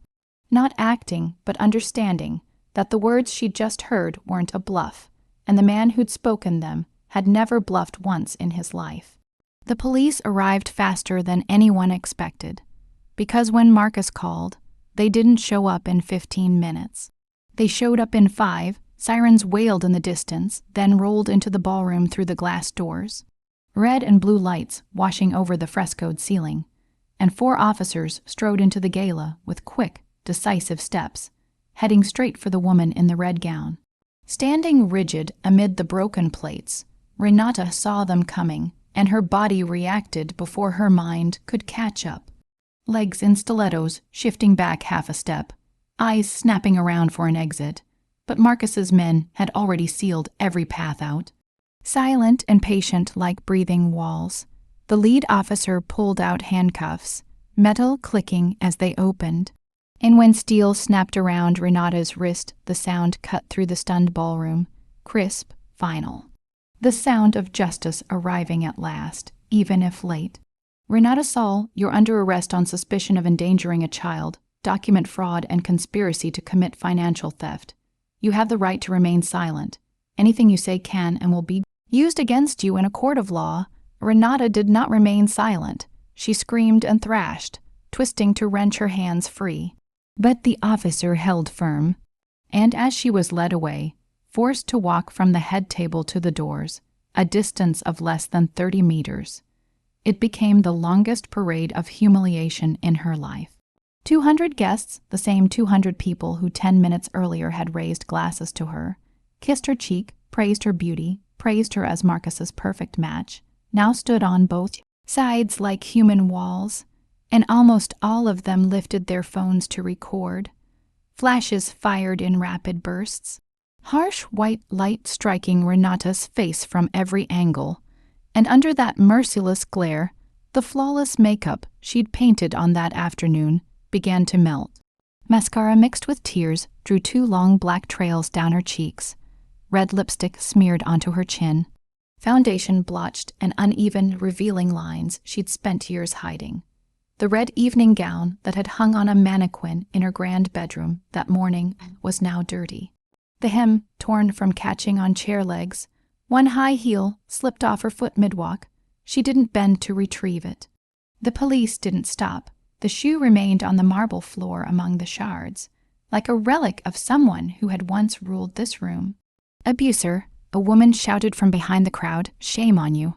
not acting but understanding that the words she'd just heard weren't a bluff, and the man who'd spoken them had never bluffed once in his life. The police arrived faster than anyone expected, because when Marcus called, they didn't show up in 15 minutes. They showed up in 5. Sirens wailed in the distance, then rolled into the ballroom through the glass doors. Red and blue lights washing over the frescoed ceiling, and 4 officers strode into the gala with quick, decisive steps, heading straight for the woman in the red gown. Standing rigid amid the broken plates, Renata saw them coming, and her body reacted before her mind could catch up. Legs in stilettos shifting back half a step, eyes snapping around for an exit, but Marcus's men had already sealed every path out. Silent and patient like breathing walls, the lead officer pulled out handcuffs, metal clicking as they opened. And when steel snapped around Renata's wrist, the sound cut through the stunned ballroom, crisp, final. The sound of justice arriving at last, even if late. "Renata Saul, you're under arrest on suspicion of endangering a child, document fraud, and conspiracy to commit financial theft. You have the right to remain silent. Anything you say can and will be used against you in a court of law." Renata did not remain silent. She screamed and thrashed, twisting to wrench her hands free. But the officer held firm, and as she was led away, forced to walk from the head table to the doors, a distance of less than 30 meters, it became the longest parade of humiliation in her life. 200 guests, the same 200 people who 10 minutes earlier had raised glasses to her, kissed her cheek, praised her beauty, praised her as Marcus's perfect match, now stood on both sides like human walls, and almost all of them lifted their phones to record. Flashes fired in rapid bursts, harsh white light striking Renata's face from every angle, and under that merciless glare, the flawless makeup she'd painted on that afternoon began to melt. Mascara mixed with tears drew 2 long black trails down her cheeks. Red lipstick smeared onto her chin. Foundation blotched and uneven, revealing lines she'd spent years hiding. The red evening gown that had hung on a mannequin in her grand bedroom that morning was now dirty. The hem torn from catching on chair legs. One high heel slipped off her foot mid-walk. She didn't bend to retrieve it. The police didn't stop. The shoe remained on the marble floor among the shards, like a relic of someone who had once ruled this room. "Abuser," a woman shouted from behind the crowd, "Shame on you."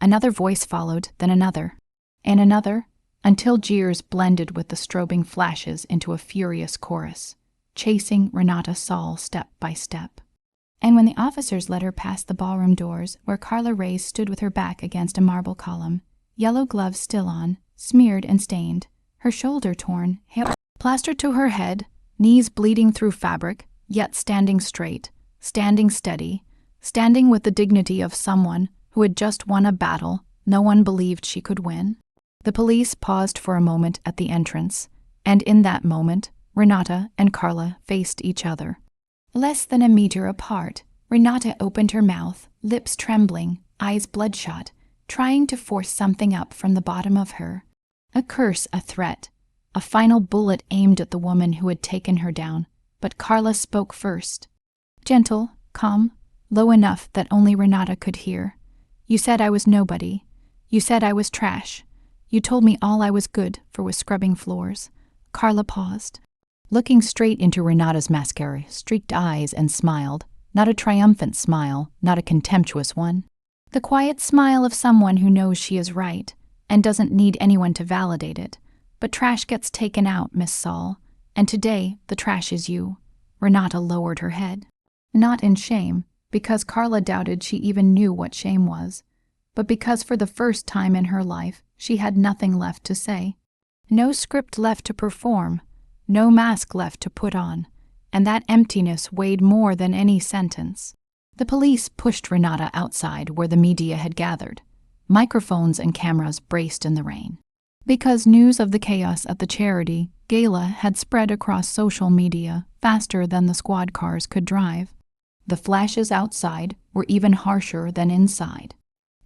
Another voice followed, then another, and another, until jeers blended with the strobing flashes into a furious chorus, chasing Renata Saul step by step. And when the officers led her past the ballroom doors, where Carla Reyes stood with her back against a marble column, yellow gloves still on, smeared and stained, her shoulder torn, hair plastered to her head, knees bleeding through fabric, yet standing straight, standing steady, standing with the dignity of someone who had just won a battle no one believed she could win. The police paused for a moment at the entrance, and in that moment, Renata and Carla faced each other. Less than a meter apart, Renata opened her mouth, lips trembling, eyes bloodshot, trying to force something up from the bottom of her. A curse, a threat, a final bullet aimed at the woman who had taken her down, but Carla spoke first. Gentle, calm, low enough that only Renata could hear. You said I was nobody. You said I was trash. You told me all I was good for was scrubbing floors. Carla paused, looking straight into Renata's mascara-streaked eyes, and smiled, not a triumphant smile, not a contemptuous one. The quiet smile of someone who knows she is right and doesn't need anyone to validate it. But trash gets taken out, Miss Saul, and today the trash is you. Renata lowered her head. Not in shame, because Carla doubted she even knew what shame was, but because for the first time in her life she had nothing left to say. No script left to perform, no mask left to put on, and that emptiness weighed more than any sentence. The police pushed Renata outside where the media had gathered. Microphones and cameras braced in the rain. Because news of the chaos at the charity gala had spread across social media faster than the squad cars could drive. The flashes outside were even harsher than inside.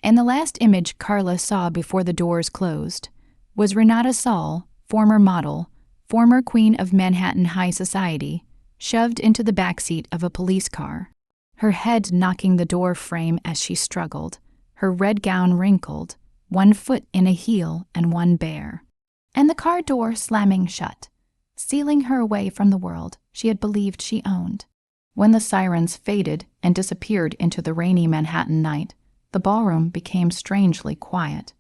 And the last image Carla saw before the doors closed was Renata Saul, former model, former queen of Manhattan high society, shoved into the backseat of a police car, her head knocking the door frame as she struggled, her red gown wrinkled, one foot in a heel and one bare, and the car door slamming shut, sealing her away from the world she had believed she owned. When the sirens faded and disappeared into the rainy Manhattan night, the ballroom became strangely quiet.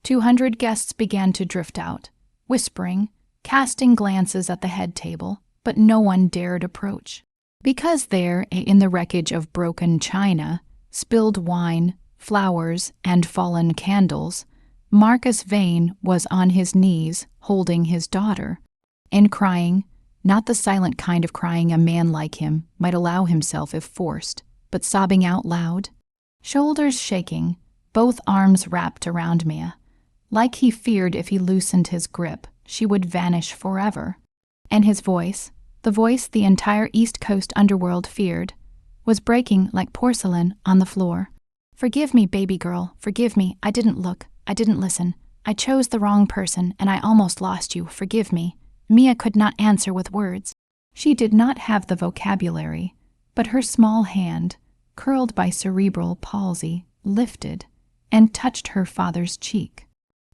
200 guests began to drift out, whispering, casting glances at the head table, but no one dared approach. Because there, in the wreckage of broken china, spilled wine, flowers, and fallen candles, Marcus Vane was on his knees holding his daughter, and crying, not the silent kind of crying a man like him might allow himself if forced, but sobbing out loud, shoulders shaking, both arms wrapped around Mia, like he feared if he loosened his grip, she would vanish forever. And his voice, the voice the entire East Coast underworld feared, was breaking like porcelain on the floor. Forgive me, baby girl, forgive me, I didn't look, I didn't listen. I chose the wrong person and I almost lost you, forgive me. Mia could not answer with words. She did not have the vocabulary, but her small hand, curled by cerebral palsy, lifted and touched her father's cheek,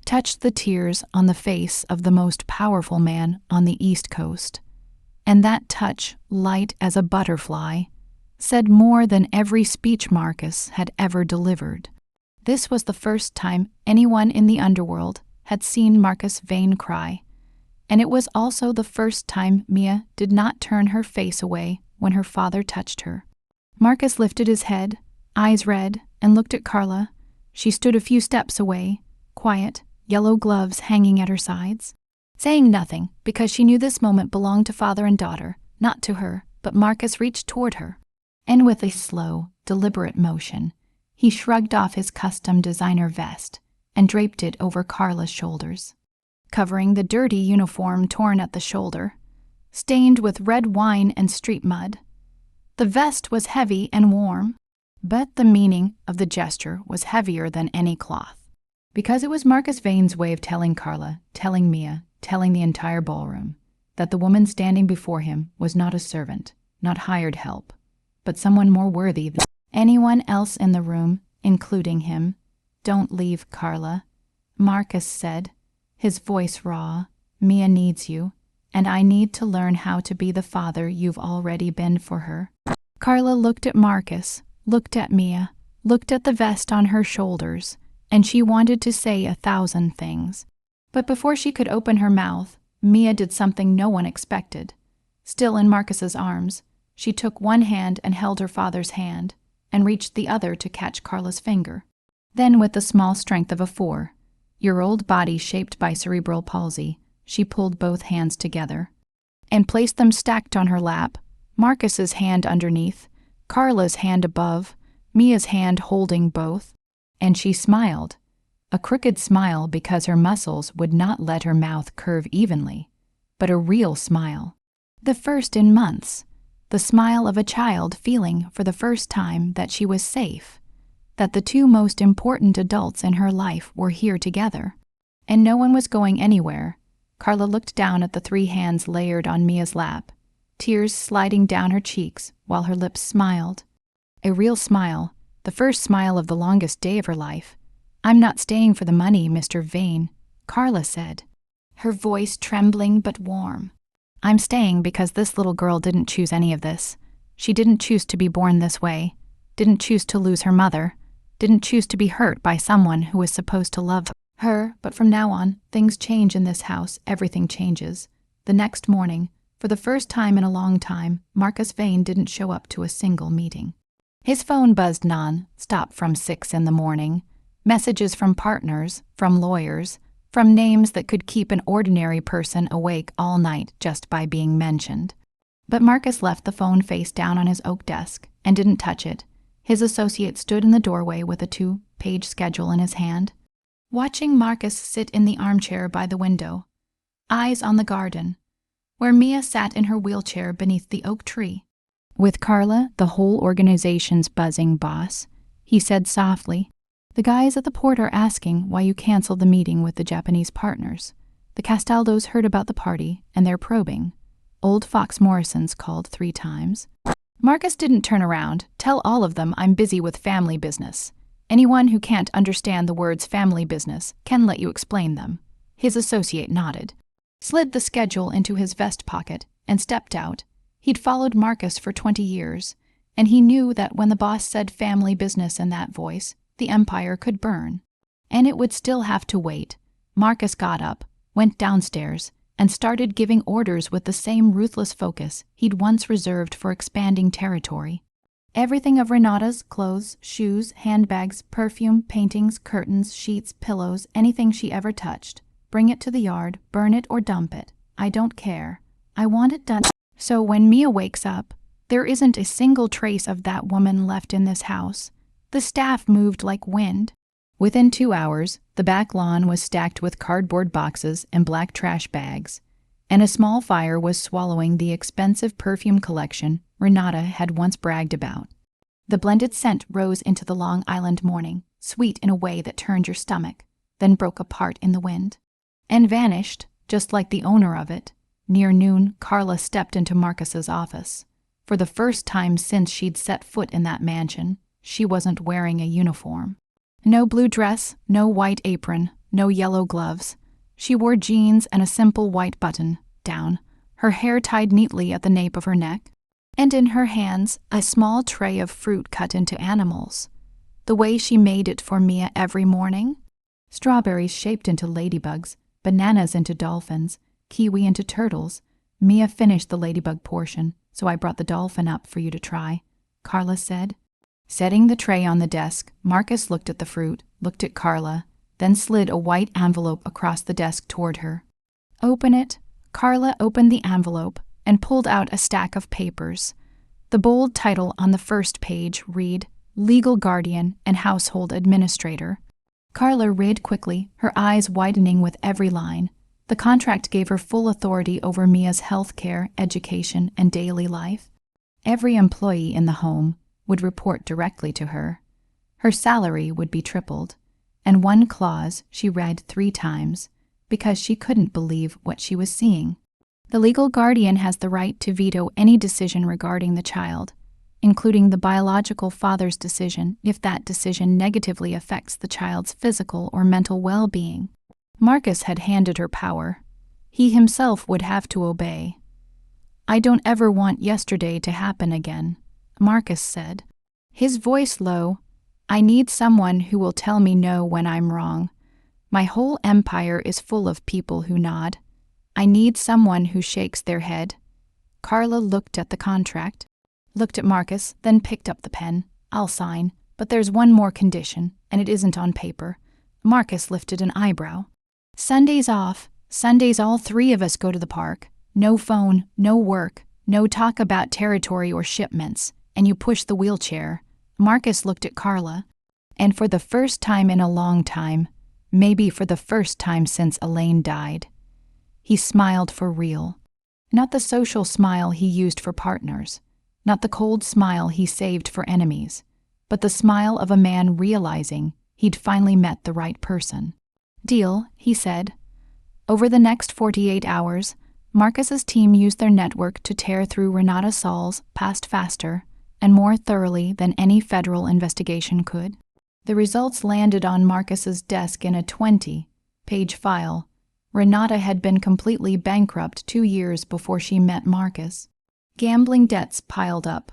touched the tears on the face of the most powerful man on the East Coast. And that touch, light as a butterfly, said more than every speech Marcus had ever delivered. This was the first time anyone in the underworld had seen Marcus Vane cry, and it was also the first time Mia did not turn her face away when her father touched her. Marcus lifted his head, eyes red, and looked at Carla. She stood a few steps away, quiet, yellow gloves hanging at her sides, saying nothing because she knew this moment belonged to father and daughter, not to her, but Marcus reached toward her, and with a slow, deliberate motion, he shrugged off his custom designer vest and draped it over Carla's shoulders, covering the dirty uniform torn at the shoulder, stained with red wine and street mud. The vest was heavy and warm, but the meaning of the gesture was heavier than any cloth, because it was Marcus Vane's way of telling Carla, telling Mia, telling the entire ballroom, that the woman standing before him was not a servant, not hired help, but someone more worthy than anyone else in the room, including him. Don't leave, Carla, Marcus said, his voice raw. Mia needs you, and I need to learn how to be the father you've already been for her. Carla looked at Marcus, looked at Mia, looked at the vest on her shoulders, and she wanted to say 1,000 things. But before she could open her mouth, Mia did something no one expected. Still in Marcus's arms, she took one hand and held her father's hand, and reached the other to catch Carla's finger. Then, with the small strength of a 4-year-old body shaped by cerebral palsy, she pulled both hands together and placed them stacked on her lap, Marcus's hand underneath, Carla's hand above, Mia's hand holding both, and she smiled. A crooked smile because her muscles would not let her mouth curve evenly, but a real smile. The first in months. The smile of a child feeling for the first time that she was safe, that the two most important adults in her life were here together, and no one was going anywhere. Carla looked down at the 3 hands layered on Mia's lap, tears sliding down her cheeks while her lips smiled. A real smile, the first smile of the longest day of her life. "I'm not staying for the money, Mr. Vane," Carla said, her voice trembling but warm. "I'm staying because this little girl didn't choose any of this. She didn't choose to be born this way, didn't choose to lose her mother, didn't choose to be hurt by someone who was supposed to love her. But from now on, things change in this house, everything changes." The next morning, for the first time in a long time, Marcus Vane didn't show up to a single meeting. His phone buzzed non-stop from 6 in the morning. Messages from partners, from lawyers, from names that could keep an ordinary person awake all night just by being mentioned. But Marcus left the phone face down on his oak desk and didn't touch it. His associate stood in the doorway with a 2-page schedule in his hand, watching Marcus sit in the armchair by the window, eyes on the garden, where Mia sat in her wheelchair beneath the oak tree. With Carla, the whole organization's buzzing boss, he said softly, "The guys at the port are asking why you canceled the meeting with the Japanese partners. The Castaldos heard about the party, and they're probing. Old Fox Morrison's called 3 times. Marcus didn't turn around. Tell all of them I'm busy with family business. Anyone who can't understand the words family business can let you explain them." His associate nodded, slid the schedule into his vest pocket, and stepped out. He'd followed Marcus for 20 years, and he knew that when the boss said family business in that voice, the empire could burn. And it would still have to wait. Marcus got up, went downstairs, and started giving orders with the same ruthless focus he'd once reserved for expanding territory. Everything of Renata's, clothes, shoes, handbags, perfume, paintings, curtains, sheets, pillows, anything she ever touched. Bring it to the yard, burn it or dump it. I don't care. I want it done. So when Mia wakes up, there isn't a single trace of that woman left in this house. The staff moved like wind. Within 2 hours, the back lawn was stacked with cardboard boxes and black trash bags, and a small fire was swallowing the expensive perfume collection Renata had once bragged about. The blended scent rose into the Long Island morning, sweet in a way that turned your stomach, then broke apart in the wind, and vanished, just like the owner of it. Near noon, Carla stepped into Marcus's office. For the first time since she'd set foot in that mansion, she wasn't wearing a uniform. No blue dress, no white apron, no yellow gloves. She wore jeans and a simple white button down, her hair tied neatly at the nape of her neck, and in her hands a small tray of fruit cut into animals, the way she made it for Mia every morning. Strawberries shaped into ladybugs, bananas into dolphins, kiwi into turtles. Mia finished the ladybug portion, so I brought the dolphin up for you to try, Carla said. Setting the tray on the desk, Marcus looked at the fruit, looked at Carla, then slid a white envelope across the desk toward her. "Open it." Carla opened the envelope and pulled out a stack of papers. The bold title on the first page read, "Legal Guardian and Household Administrator." Carla read quickly, her eyes widening with every line. The contract gave her full authority over Mia's health care, education, and daily life. Every employee in the home would report directly to her. Her salary would be tripled, and one clause she read 3 times because she couldn't believe what she was seeing. The legal guardian has the right to veto any decision regarding the child, including the biological father's decision if that decision negatively affects the child's physical or mental well-being. Marcus had handed her power. He himself would have to obey. "I don't ever want yesterday to happen again," Marcus said, his voice low. "I need someone who will tell me no when I'm wrong. My whole empire is full of people who nod. I need someone who shakes their head." Carla looked at the contract, looked at Marcus, then picked up the pen. "I'll sign, but there's one more condition, and it isn't on paper." Marcus lifted an eyebrow. "Sundays off. Sundays all 3 of us go to the park. No phone, no work, no talk about territory or shipments, and you push the wheelchair." Marcus looked at Carla, and for the first time in a long time, maybe for the first time since Elaine died, he smiled for real. Not the social smile he used for partners, not the cold smile he saved for enemies, but the smile of a man realizing he'd finally met the right person. "Deal," he said. Over the next 48 hours, Marcus's team used their network to tear through Renata Saul's past faster and more thoroughly than any federal investigation could. The results landed on Marcus's desk in a 20-page file. Renata had been completely bankrupt 2 years before she met Marcus. Gambling debts piled up.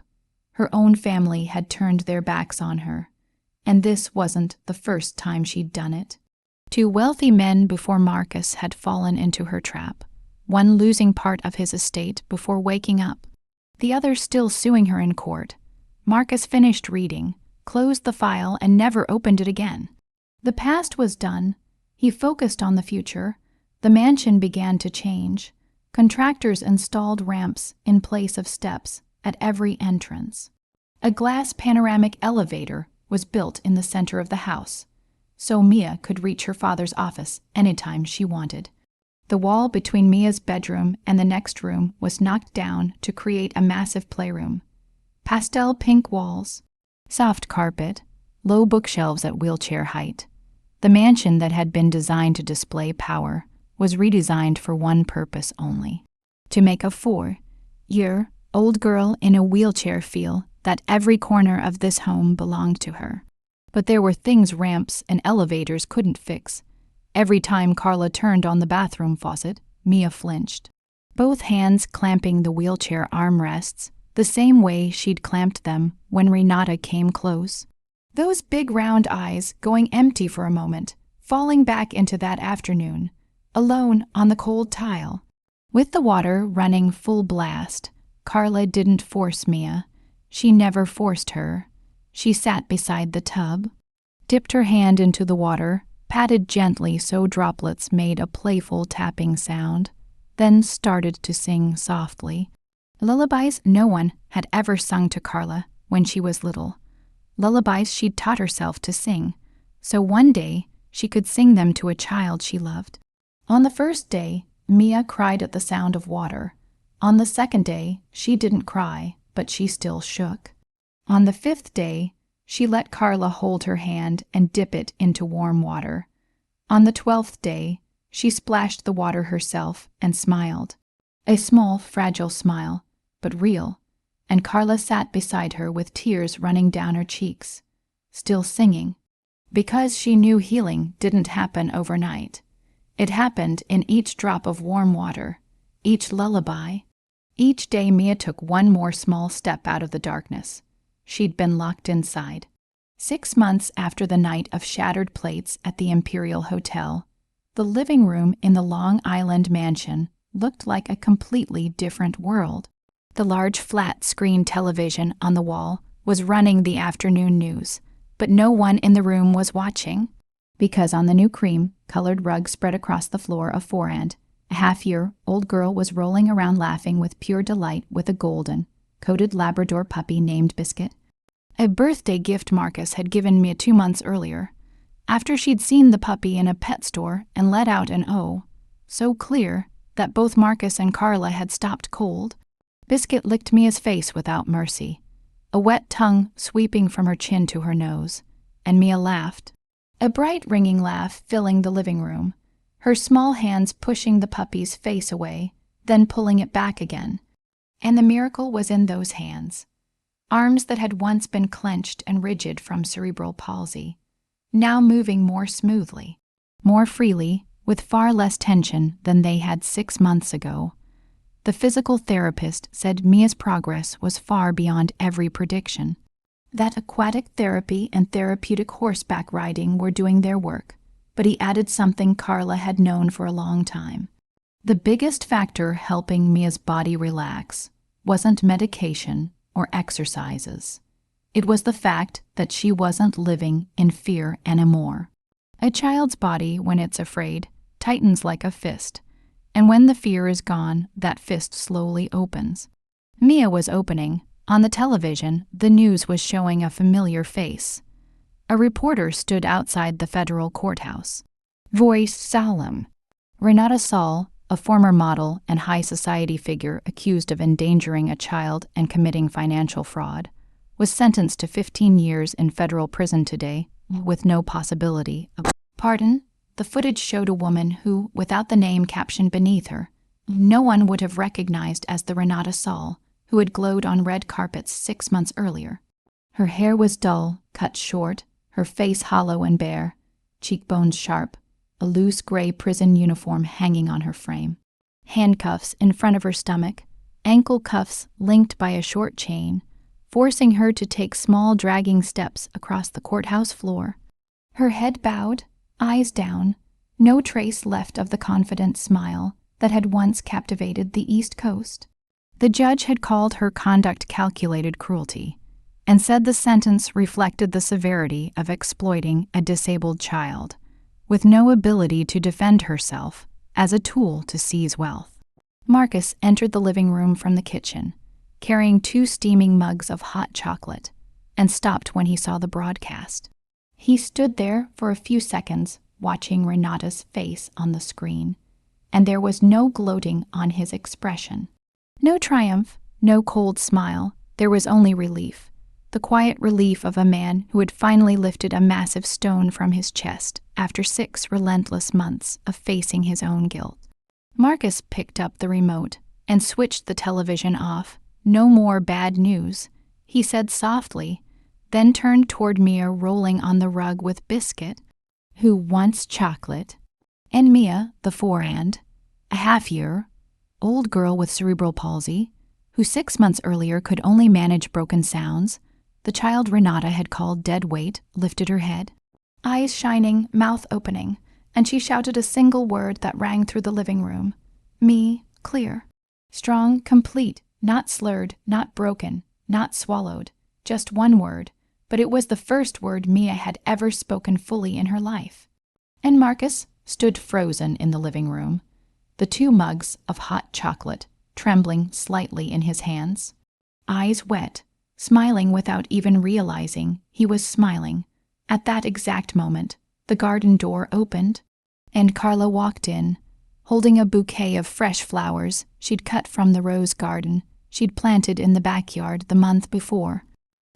Her own family had turned their backs on her, and this wasn't the first time she'd done it. 2 wealthy men before Marcus had fallen into her trap, one losing part of his estate before waking up, the other still suing her in court. Marcus finished reading, closed the file, and never opened it again. The past was done. He focused on the future. The mansion began to change. Contractors installed ramps in place of steps at every entrance. A glass panoramic elevator was built in the center of the house, so Mia could reach her father's office anytime she wanted. The wall between Mia's bedroom and the next room was knocked down to create a massive playroom. Pastel pink walls, soft carpet, low bookshelves at wheelchair height. The mansion that had been designed to display power was redesigned for one purpose only: to make a 4-year-old girl in a wheelchair feel that every corner of this home belonged to her. But there were things ramps and elevators couldn't fix. Every time Carla turned on the bathroom faucet, Mia flinched, both hands clamping the wheelchair armrests the same way she'd clamped them when Renata came close. Those big round eyes going empty for a moment, falling back into that afternoon, alone on the cold tile. With the water running full blast, Carla didn't force Mia. She never forced her. She sat beside the tub, dipped her hand into the water, patted gently so droplets made a playful tapping sound, then started to sing softly. Lullabies no one had ever sung to Carla when she was little. Lullabies she'd taught herself to sing, so one day she could sing them to a child she loved. On the first day, Mia cried at the sound of water. On the second day, she didn't cry, but she still shook. On the 5th day, she let Carla hold her hand and dip it into warm water. On the 12th day, she splashed the water herself and smiled. A small, fragile smile, but real, and Carla sat beside her with tears running down her cheeks, still singing, because she knew healing didn't happen overnight. It happened in each drop of warm water, each lullaby. Each day Mia took one more small step out of the darkness. She'd been locked inside. 6 months after the night of shattered plates at the Imperial Hotel, the living room in the Long Island mansion looked like a completely different world. The large flat-screen television on the wall was running the afternoon news, but no one in the room was watching, because on the new cream-colored rug spread across the floor of Forand, a half-year-old girl was rolling around laughing with pure delight with a golden, coated Labrador puppy named Biscuit, a birthday gift Marcus had given Mia 2 months earlier, after she'd seen the puppy in a pet store and let out an "oh," so clear that both Marcus and Carla had stopped cold. Biscuit licked Mia's face without mercy, a wet tongue sweeping from her chin to her nose, and Mia laughed, a bright ringing laugh filling the living room, her small hands pushing the puppy's face away, then pulling it back again. And the miracle was in those hands. Arms that had once been clenched and rigid from cerebral palsy, now moving more smoothly, more freely, with far less tension than they had 6 months ago. The physical therapist said Mia's progress was far beyond every prediction, that aquatic therapy and therapeutic horseback riding were doing their work, but he added something Carla had known for a long time. The biggest factor helping Mia's body relax wasn't medication or exercises. It was the fact that she wasn't living in fear anymore. A child's body, when it's afraid, tightens like a fist, and when the fear is gone, that fist slowly opens. Mia was opening, On the television, the news was showing a familiar face. A reporter stood outside the federal courthouse. Voice solemn. Renata Saul, a former model and high society figure accused of endangering a child and committing financial fraud, was sentenced to 15 years in federal prison today, with no possibility of pardon. The footage showed a woman who, without the name captioned beneath her, no one would have recognized as the Renata Saul who had glowed on red carpets 6 months earlier. Her hair was dull, cut short, her face hollow and bare, cheekbones sharp, a loose gray prison uniform hanging on her frame. Handcuffs in front of her stomach, ankle cuffs linked by a short chain, forcing her to take small dragging steps across the courthouse floor. Her head bowed, eyes down, no trace left of the confident smile that had once captivated the East Coast. The judge had called her conduct calculated cruelty, and said the sentence reflected the severity of exploiting a disabled child, with no ability to defend herself, as a tool to seize wealth. Marcus entered the living room from the kitchen, carrying 2 steaming mugs of hot chocolate, and stopped when he saw the broadcast. He stood there for a few seconds, watching Renata's face on the screen, and there was no gloating on his expression. No triumph, no cold smile, there was only relief, the quiet relief of a man who had finally lifted a massive stone from his chest after 6 relentless months of facing his own guilt. Marcus picked up the remote and switched the television off. No more bad news, he said softly, then turned toward Mia rolling on the rug with Biscuit, who wants chocolate, and Mia, the forehand, a half-year-old girl with cerebral palsy, who 6 months earlier could only manage broken sounds. The child Renata had called dead weight lifted her head, eyes shining, mouth opening, and she shouted a single word that rang through the living room. Me, clear. Strong, complete, not slurred, not broken, not swallowed. Just one word, but it was the first word Mia had ever spoken fully in her life. And Marcus stood frozen in the living room, the 2 mugs of hot chocolate trembling slightly in his hands, eyes wet, smiling without even realizing he was smiling. At that exact moment, the garden door opened, and Carla walked in, holding a bouquet of fresh flowers she'd cut from the rose garden she'd planted in the backyard the month before.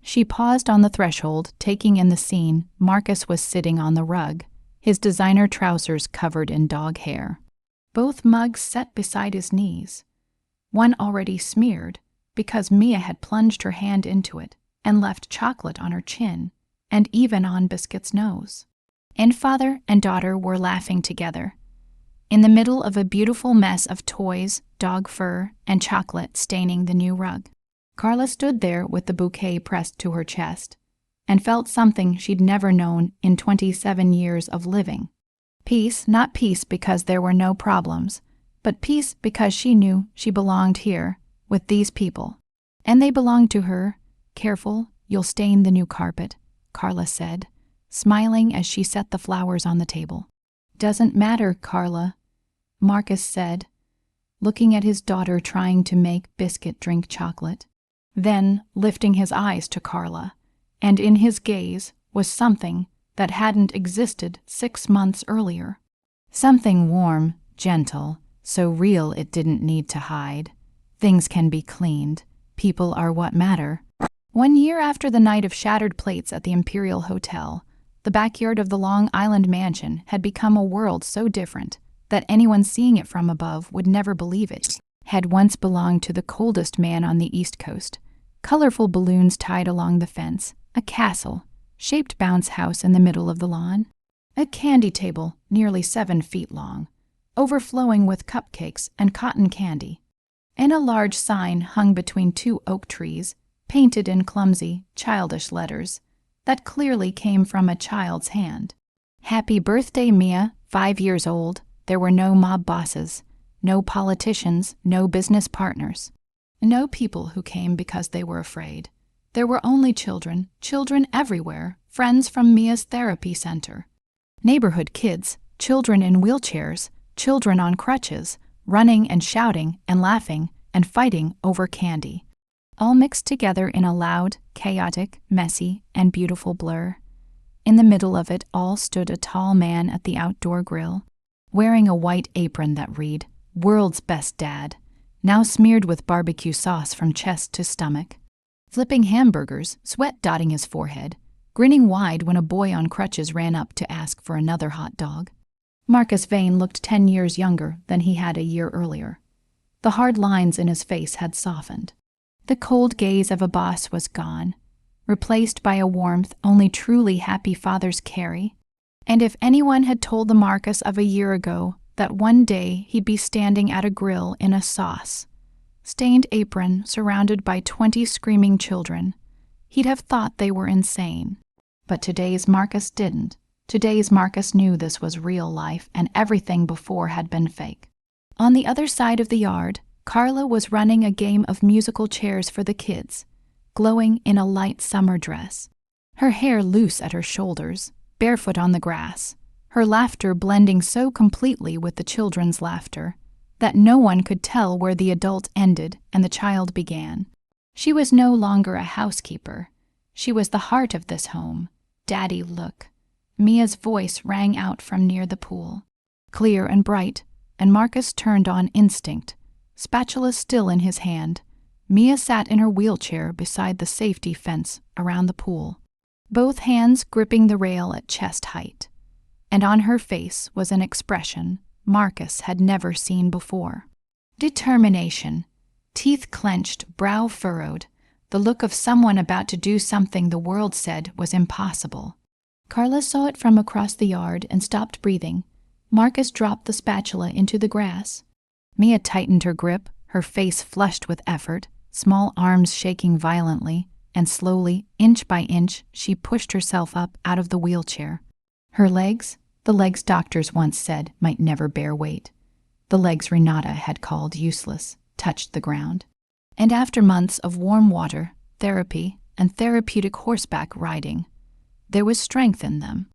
She paused on the threshold, taking in the scene. Marcus was sitting on the rug, his designer trousers covered in dog hair. Both mugs set beside his knees, one already smeared because Mia had plunged her hand into it and left chocolate on her chin and even on Biscuit's nose. And father and daughter were laughing together, in the middle of a beautiful mess of toys, dog fur, and chocolate staining the new rug. Carla stood there with the bouquet pressed to her chest and felt something she'd never known in 27 years of living. Peace, not peace because there were no problems, but peace because she knew she belonged here with these people. And they belonged to her. Careful, you'll stain the new carpet, Carla said, smiling as she set the flowers on the table. Doesn't matter, Carla, Marcus said, looking at his daughter trying to make Biscuit drink chocolate. Then, lifting his eyes to Carla, and in his gaze was something that hadn't existed 6 months earlier. Something warm, gentle, so real it didn't need to hide. Things can be cleaned. People are what matter. 1 year after the night of shattered plates at the Imperial Hotel, the backyard of the Long Island mansion had become a world so different that anyone seeing it from above would never believe it had once belonged to the coldest man on the East Coast. Colorful balloons tied along the fence, a castle-shaped bounce house in the middle of the lawn, a candy table nearly 7 feet long, overflowing with cupcakes and cotton candy, and a large sign hung between 2 oak trees, painted in clumsy, childish letters that clearly came from a child's hand. Happy birthday, Mia, 5 years old. There were no mob bosses, no politicians, no business partners, no people who came because they were afraid. There were only children, children everywhere, friends from Mia's therapy center, neighborhood kids, children in wheelchairs, children on crutches, running and shouting and laughing and fighting over candy. all mixed together in a loud, chaotic, messy, and beautiful blur. In the middle of it all stood a tall man at the outdoor grill, wearing a white apron that read, "World's Best Dad," now smeared with barbecue sauce from chest to stomach. Flipping hamburgers, sweat dotting his forehead, grinning wide when a boy on crutches ran up to ask for another hot dog. Marcus Vane looked 10 years younger than he had a year earlier. The hard lines in his face had softened. The cold gaze of a boss was gone, replaced by a warmth only truly happy fathers carry. And if anyone had told the Marcus of a year ago that one day he'd be standing at a grill in a sauce-stained apron surrounded by 20 screaming children, he'd have thought they were insane. But today's Marcus didn't. Today's Marcus knew this was real life and everything before had been fake. On the other side of the yard, Carla was running a game of musical chairs for the kids, glowing in a light summer dress, her hair loose at her shoulders, barefoot on the grass, her laughter blending so completely with the children's laughter that no one could tell where the adult ended and the child began. She was no longer a housekeeper. She was the heart of this home. Daddy, look. Mia's voice rang out from near the pool, clear and bright, and Marcus turned on instinct, spatula still in his hand. Mia sat in her wheelchair beside the safety fence around the pool, both hands gripping the rail at chest height, and on her face was an expression Marcus had never seen before. Determination, teeth clenched, brow furrowed, the look of someone about to do something the world said was impossible. Carla saw it from across the yard and stopped breathing. Marcus dropped the spatula into the grass. Mia tightened her grip, her face flushed with effort, small arms shaking violently, and slowly, inch by inch, she pushed herself up out of the wheelchair. Her legs, the legs doctors once said might never bear weight, the legs Renata had called useless, touched the ground. And after months of warm water, therapy, and therapeutic horseback riding, there was strength in them.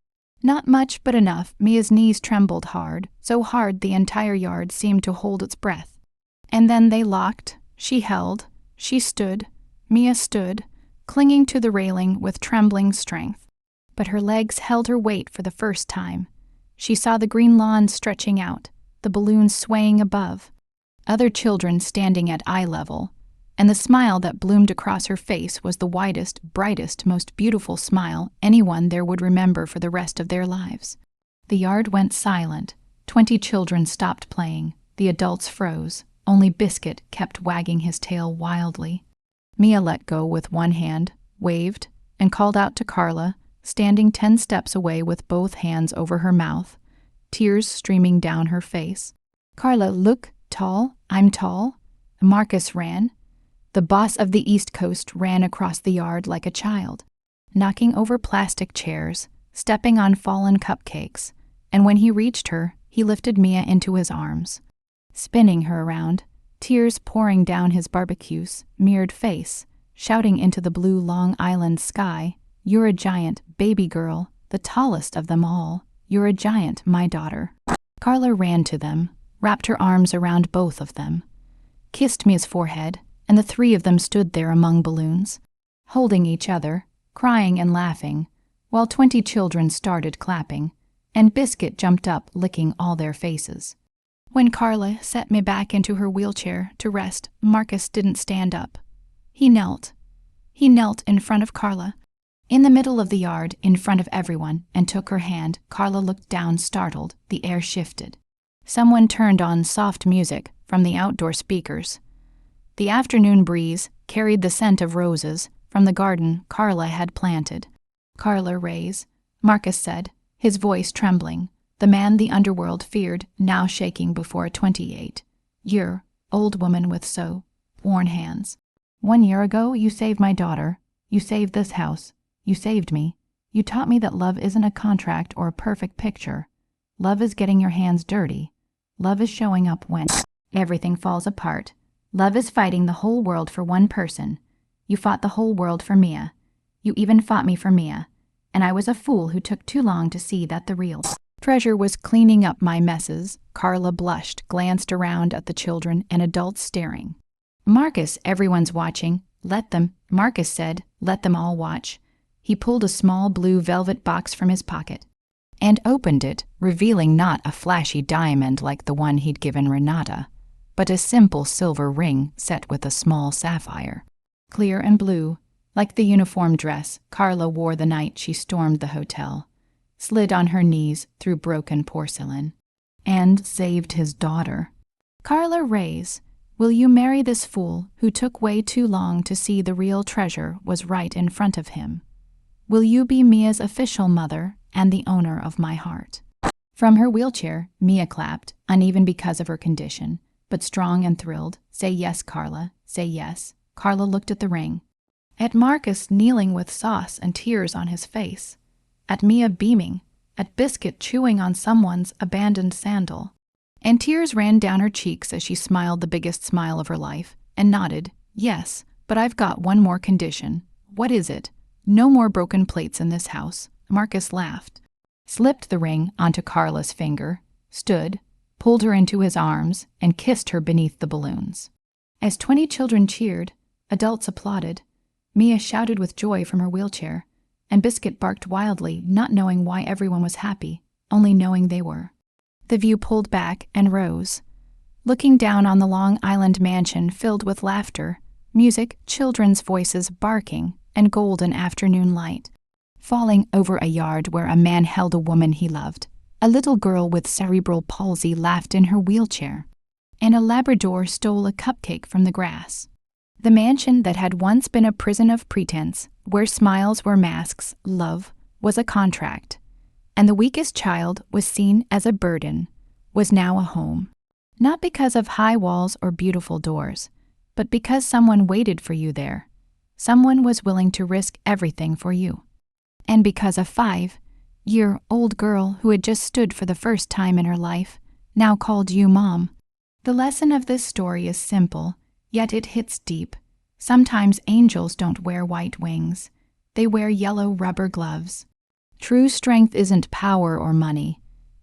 Not much, but enough. Mia's knees trembled hard, so hard the entire yard seemed to hold its breath. And then they locked. She held. She stood. Mia stood, clinging to the railing with trembling strength. But her legs held her weight for the first time. She saw the green lawn stretching out, the balloons swaying above, other children standing at eye level, and the smile that bloomed across her face was the widest, brightest, most beautiful smile anyone there would remember for the rest of their lives. The yard went silent. 20 children stopped playing. The adults froze. Only Biscuit kept wagging his tail wildly. Mia let go with one hand, waved, and called out to Carla, standing 10 steps away with both hands over her mouth, tears streaming down her face. "Carla, look, tall, I'm tall." Marcus ran. The boss of the East Coast ran across the yard like a child, knocking over plastic chairs, stepping on fallen cupcakes, and when he reached her, he lifted Mia into his arms, spinning her around, tears pouring down his barbecue-smeared face, shouting into the blue Long Island sky, "You're a giant, baby girl, the tallest of them all. You're a giant, my daughter." Carla ran to them, wrapped her arms around both of them, kissed Mia's forehead, and the 3 of them stood there among balloons, holding each other, crying and laughing, while 20 children started clapping, and Biscuit jumped up, licking all their faces. When Carla set me back into her wheelchair to rest, Marcus didn't stand up. He knelt. He knelt in front of Carla, in the middle of the yard, in front of everyone, and took her hand. Carla looked down, startled. The air shifted. Someone turned on soft music from the outdoor speakers. The afternoon breeze carried the scent of roses from the garden Carla had planted. "Carla Reyes," Marcus said, his voice trembling, the man the underworld feared now shaking before a 28-year old woman with so worn hands. "1 year ago, you saved my daughter. You saved this house. You saved me. You taught me that love isn't a contract or a perfect picture. Love is getting your hands dirty. Love is showing up when everything falls apart. Love is fighting the whole world for one person. You fought the whole world for Mia. You even fought me for Mia. And I was a fool who took too long to see that the real treasure was cleaning up my messes." Carla blushed, glanced around at the children and adults staring. "Marcus, everyone's watching. Let them, Marcus said, let them all watch. He pulled a small blue velvet box from his pocket and opened it, revealing not a flashy diamond like the one he'd given Renata, but a simple silver ring set with a small sapphire. Clear and blue, like the uniform dress Carla wore the night she stormed the hotel, slid on her knees through broken porcelain, and saved his daughter. Carla Reyes, will you marry this fool who took way too long to see the real treasure was right in front of him? Will you be Mia's official mother and the owner of my heart? From her wheelchair, Mia clapped, uneven because of her condition, but strong and thrilled. Say yes, Carla, say yes. Carla looked at the ring, at Marcus kneeling with sauce and tears on his face, at Mia beaming, at Biscuit chewing on someone's abandoned sandal. And tears ran down her cheeks as she smiled the biggest smile of her life and nodded, yes, but I've got one more condition. What is it? No more broken plates in this house. Marcus laughed, slipped the ring onto Carla's finger, stood, pulled her into his arms, and kissed her beneath the balloons. As 20 children cheered, adults applauded, Mia shouted with joy from her wheelchair, and Biscuit barked wildly, not knowing why everyone was happy, only knowing they were. The view pulled back and rose, looking down on the Long Island mansion filled with laughter, music, children's voices barking, and golden afternoon light, falling over a yard where a man held a woman he loved. A little girl with cerebral palsy laughed in her wheelchair, and a Labrador stole a cupcake from the grass. The mansion that had once been a prison of pretense, where smiles were masks, love was a contract, and the weakest child was seen as a burden, was now a home. Not because of high walls or beautiful doors, but because someone waited for you there. Someone was willing to risk everything for you. And because a 5-year-old girl who had just stood for the first time in her life now called you Mom. The lesson of this story is simple, yet it hits deep. Sometimes angels don't wear white wings. They wear yellow rubber gloves. True strength isn't power or money.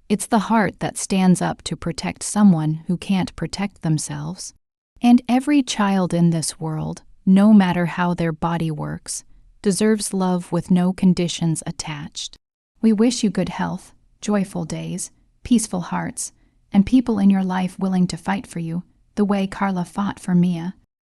It's the heart that stands up to protect someone who can't protect themselves. And every child in this world, no matter how their body works, deserves love with no conditions attached. We wish you good health, joyful days, peaceful hearts, and people in your life willing to fight for you, the way Carla fought for Mia.